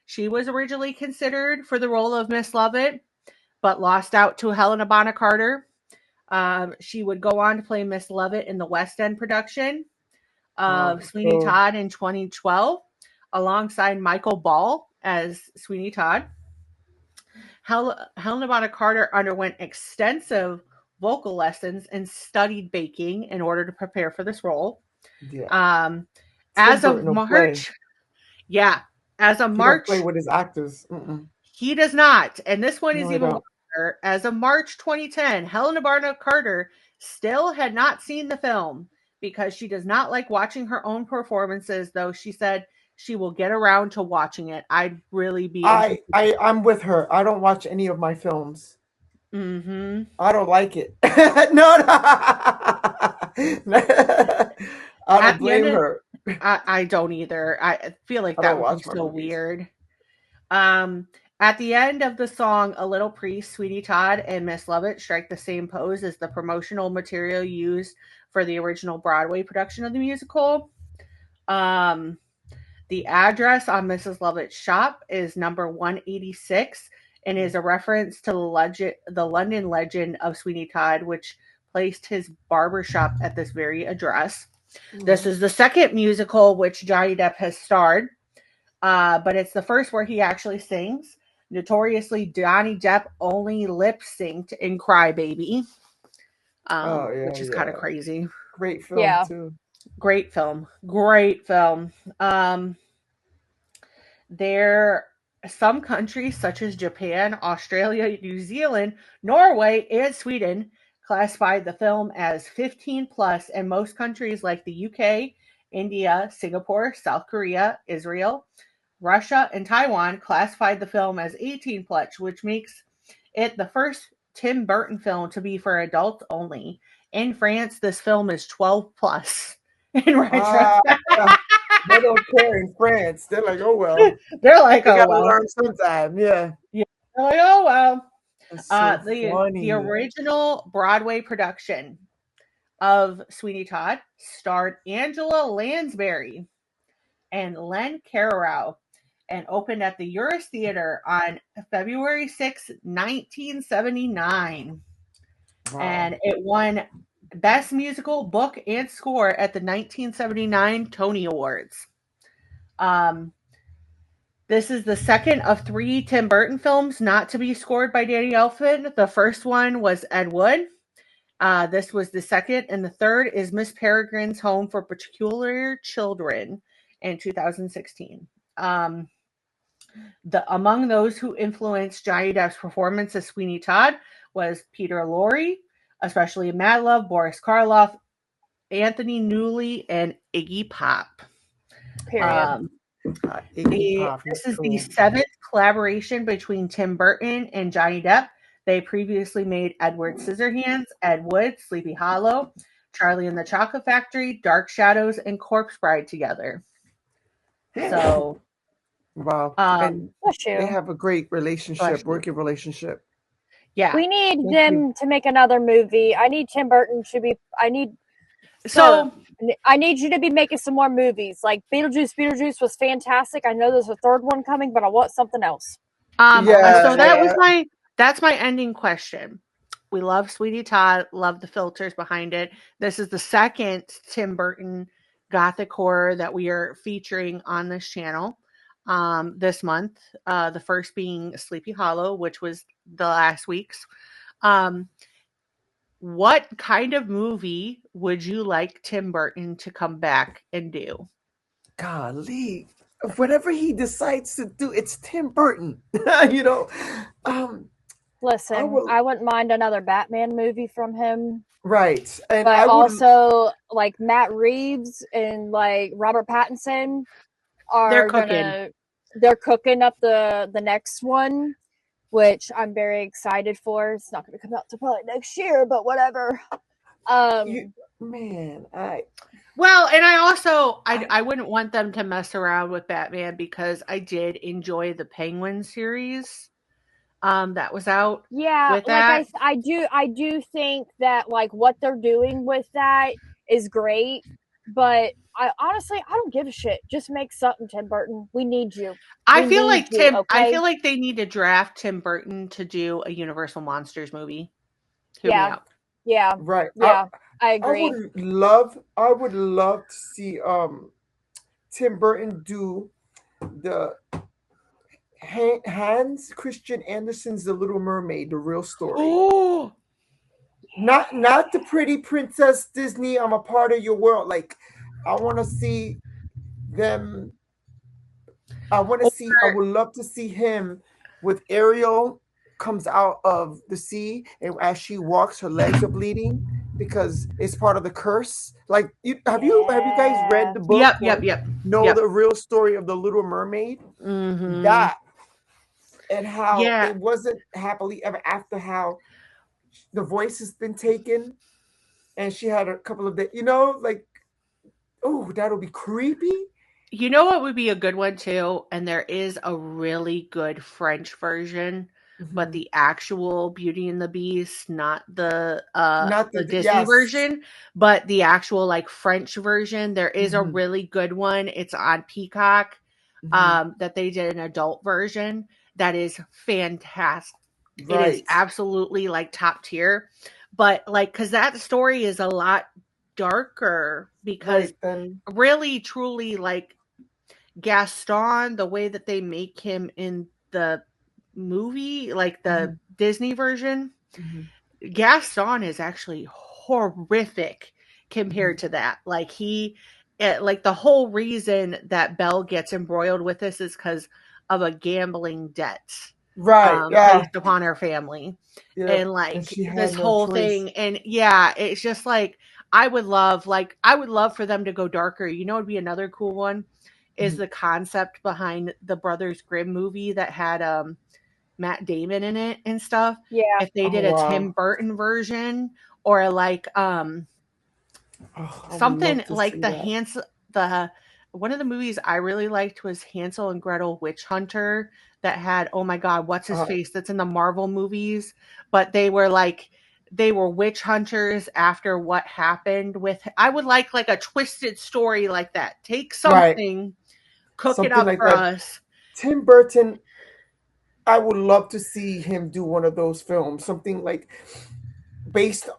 she was originally considered for the role of Miss Lovett, but lost out to Helena Bonham Carter. She would go on to play Miss Lovett in the West End production of Sweeney Todd in 2012, alongside Michael Ball as Sweeney Todd. Helena Bonham Carter underwent extensive vocal lessons and studied baking in order to prepare for this role.
Yeah.
As of March, he
don't play with his actors.
He does not, and this one is even wilder. As of March 2010, Helena Bonham Carter still had not seen the film because she does not like watching her own performances, though she said she will get around to watching it. I'd really be
I'm with her. I don't watch any of my films.
Mm-hmm.
I don't like it. No. I don't blame her.
I don't either. I feel like that would be so weird. At the end of the song, A Little Priest, Sweeney Todd and Miss Lovett strike the same pose as the promotional material used for the original Broadway production of the musical. The address on Mrs. Lovett's shop is number 186 and is a reference to the London legend of Sweeney Todd, which placed his barber shop at this very address. This is the second musical which Johnny Depp has starred, but it's the first where he actually sings. Notoriously, Johnny Depp only lip synced in Cry Baby, which is kind of crazy.
Great film too.
Great film. Some countries such as Japan, Australia, New Zealand, Norway, and Sweden classified the film as 15 plus, and most countries like the UK, India, Singapore, South Korea, Israel, Russia, and Taiwan classified the film as 18 plus, which makes it the first Tim Burton film to be for adults only. In France, this film is 12 plus. In retrospect.
They don't care in France. They're like, oh well.
They're like,
they gotta learn sometime. Yeah.
They're like, oh well.
So
the original Broadway production of Sweeney Todd starred Angela Lansbury and Len Carrow and opened at the Uris Theater on February 6, 1979. Wow. And it won Best Musical, Book, and Score at the 1979 Tony Awards. This is the second of 3 Tim Burton films not to be scored by Danny Elfman. The first one was Ed Wood. This was the second, and the third is Miss Peregrine's Home for Peculiar Children in 2016. Among those who influenced Johnny Depp's performance as Sweeney Todd was Peter Lorre, especially in Mad Love, Boris Karloff, Anthony Newley, and Iggy Pop.
Period.
This is the 7th collaboration between Tim Burton and Johnny Depp. They previously made Edward Scissorhands, Ed Wood, Sleepy Hollow, Charlie and the Chocolate Factory, Dark Shadows, and Corpse Bride together. So,
wow. And they have a great relationship, working relationship.
Yeah.
We need them to make another movie. I need Tim Burton to be. I need you to be making some more movies. Like Beetlejuice. Beetlejuice was fantastic. I know there's a third one coming, but I want something else.
That's my ending question. We love Sweeney Todd, love the filters behind it. This is the second Tim Burton Gothic horror that we are featuring on this channel this month. The first being Sleepy Hollow, which was the last week's. What kind of movie would you like Tim Burton to come back and do?
Golly, whatever he decides to do, it's Tim Burton.
Listen,
would,
I wouldn't mind another Batman movie from him.
right, and
But
I would,
also, like, Matt Reeves and, like, Robert Pattinson
They're
are
cooking.
they're cooking up the next one, which I'm very excited for. It's not going to come out till probably next year, but whatever.
man,
Well, and I wouldn't want them to mess around with Batman because I did enjoy the Penguin series that was out
Yeah,
with
like
that.
I do think that, like, what they're doing with that is great, but I honestly I don't give a shit. Just make something, Tim Burton. We need you. We need you,
I
okay?
feel like they need to draft Tim Burton to do a Universal Monsters movie. Hear me
Yeah.
out.
Yeah.
right.
Yeah. I
I
agree.
would love to see Tim Burton do the Hans Christian Andersen's The Little Mermaid, the real story.
Oh,
Not the pretty princess Disney, I'm a part of your world. Like, I want to see them. I would love to see him with Ariel comes out of the sea, and as she walks, her legs are bleeding because it's part of the curse. Like, have you guys read the book or
yep.
know the real story of the Little Mermaid?
Mm-hmm.
That, and how
Yeah.
it wasn't happily ever after, how the voice has been taken, and she had a couple of days, like, oh, that'll be creepy.
You know what would be a good one too? And there is a really good French version, but the actual Beauty and the Beast, not the
Not
the
the
Disney
yes.
version, but the actual like French version. There is a
Mhm.
really good one. It's on Peacock. That they did an adult version that is fantastic. It is
Right.
absolutely like top tier. But like, cause that story is a lot darker because
Right then.
really truly like Gaston, the way that they make him in the movie, like the Disney version, Gaston is actually horrific compared to that. Like like the whole reason that Belle gets embroiled with this is because of a gambling debt,
Right. Yeah.
based upon her family,
Yeah.
and like
And she
this
had no
whole
choice.
thing, and yeah, it's just like I would love for them to go darker. You know, it'd be another cool one is the concept behind the Brothers Grimm movie that had Matt Damon in it and stuff.
Yeah.
If they did a Tim Burton version or like something like the one of the movies I really liked was Hansel and Gretel Witch Hunter that had, oh my god, what's his face that's in the Marvel movies, but they were witch hunters after what happened with. I would like a twisted story like that. Take something, cook it up
like
for
that.
us.
Tim Burton, I would love to see him do one of those films, something like based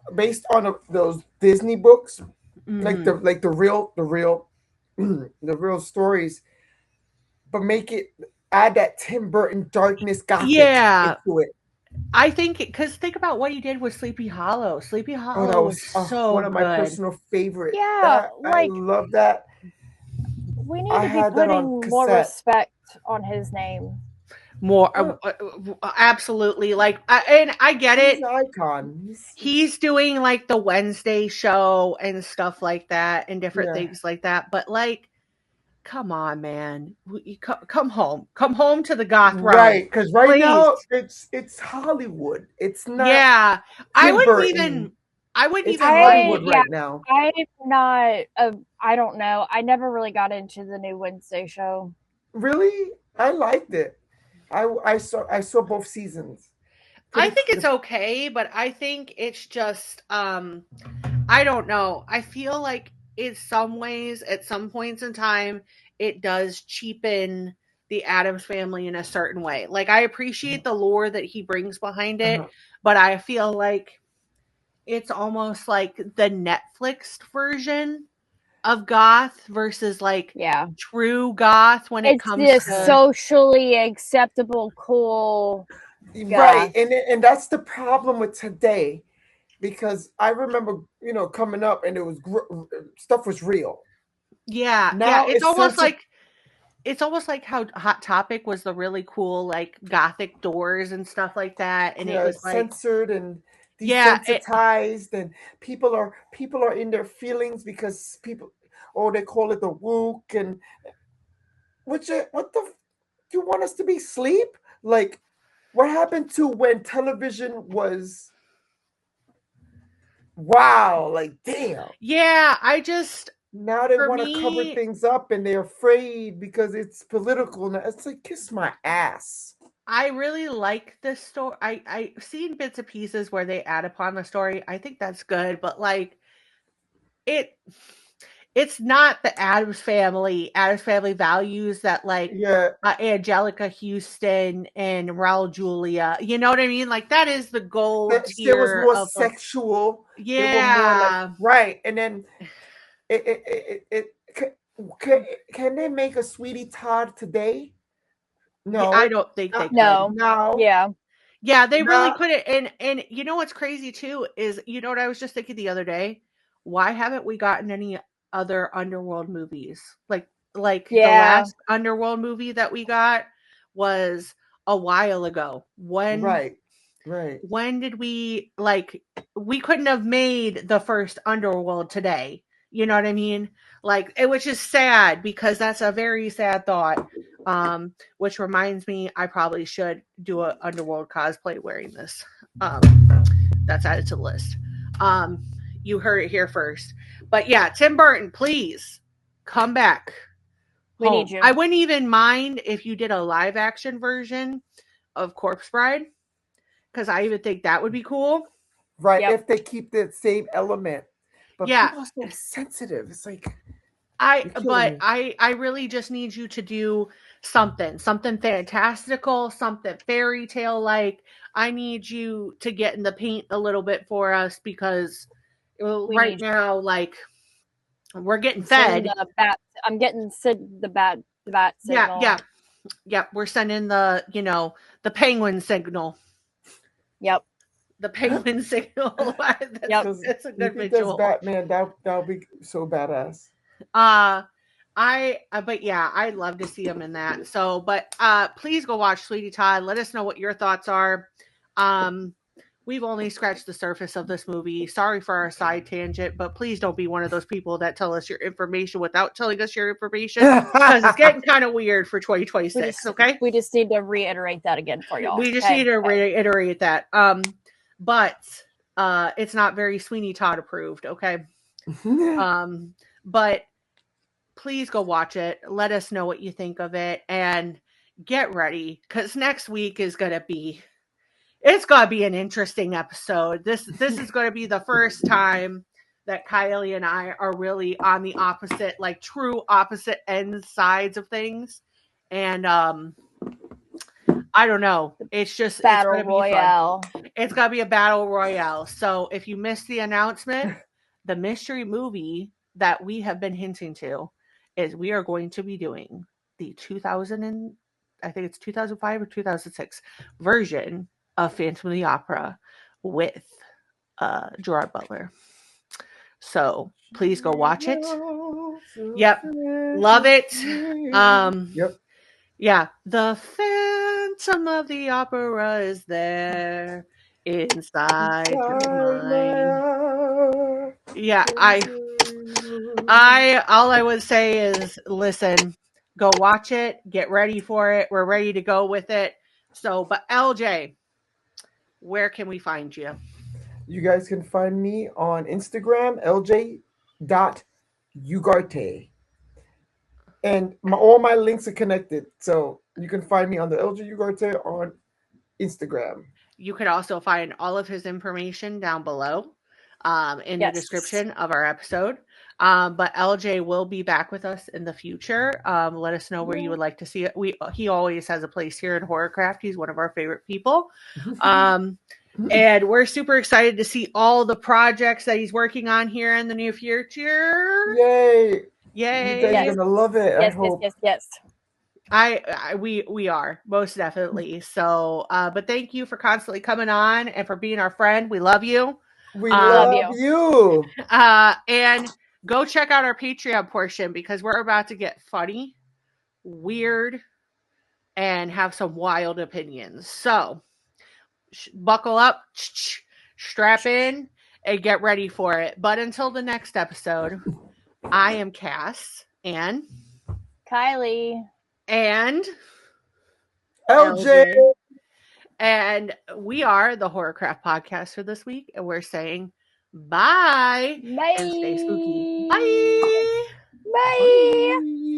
on those Disney books, like the real stories, but add that Tim Burton darkness Gothic into it.
I think because think about what he did with Sleepy Hollow. Sleepy Hollow
that
was so
one of my
good.
personal favorites.
Yeah,
I love that.
We need to be putting more respect on his name.
More, absolutely. Like, and I get it.
He's an icon.
He's doing like the Wednesday show and stuff like that, and different things like that. But like, come on, man, come home to the goth realm,
right? Because right now it's Hollywood. It's not.
Yeah, I wouldn't even
Hollywood right now.
I'm not. I don't know. I never really got into the new Wednesday show.
Really, I liked it. I saw both seasons.
I think it's okay, but I think it's just I don't know. I feel like in some ways, at some points in time, it does cheapen the Addams Family in a certain way. Like, I appreciate the lore that he brings behind it, but I feel like it's almost like the Netflix version of goth versus like true goth when it comes
to socially acceptable, cool goth.
Right, and that's the problem with today, because I remember coming up and it was stuff was real.
Now it's almost like it's almost like how Hot Topic was the really cool, like, Gothic doors and stuff like that. And it
Yeah,
was like,
censored and
yeah,
desensitized, and people are in their feelings because people, they call it the woke, and what you want us to be sleep? Like, what happened to when television was, wow, like, damn.
yeah,
Now they
for
want to cover
me,
things up and they're afraid because it's political. Now it's like, kiss my ass.
I really like this story. I've seen bits and pieces where they add upon the story. I think that's good, but like it's not the Addams family values that like
Yeah,
Angelica Houston and Raul Julia. You know what I mean? Like that is the gold
there was
tier
more
of the
sexual. They were more like,
yeah.
right, and then can they make a Sweeney Todd today?
Yeah, I
No,
don't think they could.
No.
no,
Yeah.
Yeah, they really
no.
couldn't. And you know what's crazy too is, you know what I was just thinking the other day? Why haven't we gotten any other Underworld movies? Like the
Yeah.
last Underworld movie that we got was a while ago.
Right.
When did we couldn't have made the first Underworld today. You know what I mean? Like it was just sad because that's a very sad thought. Which reminds me, I probably should do a Underworld cosplay wearing this. That's added to the list. You heard it here first. But yeah, Tim Burton, please come back.
We need you.
I wouldn't even mind if you did a live action version of Corpse Bride, because I even think that would be cool.
Right, if they keep the same element. But
yeah,
people are so sensitive. It's like,
I really just need you to do something fantastical, something fairy tale like. I need you to get in the paint a little bit for us because right now, like, we're getting fed.
I'm getting the bat signal.
Yeah. We're sending the penguin signal.
Yep.
The penguin signal. That's a good visual.
Batman, that'll be so badass.
But yeah, I'd love to see him in that. So, but please go watch Sweeney Todd. Let us know what your thoughts are. We've only scratched the surface of this movie. Sorry for our side tangent, but please don't be one of those people that tell us your information without telling us your information, because it's getting kind of weird for 2026. Okay,
we just need to reiterate that again for y'all.
We just need to reiterate that. But it's not very Sweeney Todd approved. Okay. But please go watch it. Let us know what you think of it, and get ready, because next week is gonna be an interesting episode. This is going to be the first time that Kylee and I are really on the opposite, like true opposite ends sides of things. And I don't know. It's just
battle royale.
It's going to be a battle royale. So if you missed the announcement, the mystery movie that we have been hinting to is we are going to be doing the 2005 or 2006 version of Phantom of the Opera with Gerard Butler. So please go watch it. Yep. Love it.
Yep.
Yeah. The Phantom of the Opera is there inside your mind. Yeah, all I would say is listen, go watch it, get ready for it. We're ready to go with it. So, but LJ, where can we find you?
You guys can find me on Instagram, lj.ugarte. And all my links are connected. So you can find me on the LJ Ugarte on Instagram.
You could also find all of his information down below in the description of our episode. But LJ will be back with us in the future. Let us know where you would like to see it. He always has a place here in Horrorcraft. He's one of our favorite people. And we're super excited to see all the projects that he's working on here in the near future.
Yay! You
Yay!
guys are gonna love it.
Yes,
I hope.
Yes.
We are most definitely. So, but thank you for constantly coming on and for being our friend. We love you.
We love you.
And go check out our Patreon portion because we're about to get funny weird, and have some wild opinions. So, buckle up, strap in, and get ready for it. But until the next episode, I am Cass and
Kylee
and
LJ.
And we are the Horrorcraft Podcast for this week, and we're saying bye.
Bye.
And stay spooky. Bye.
Bye.
Bye.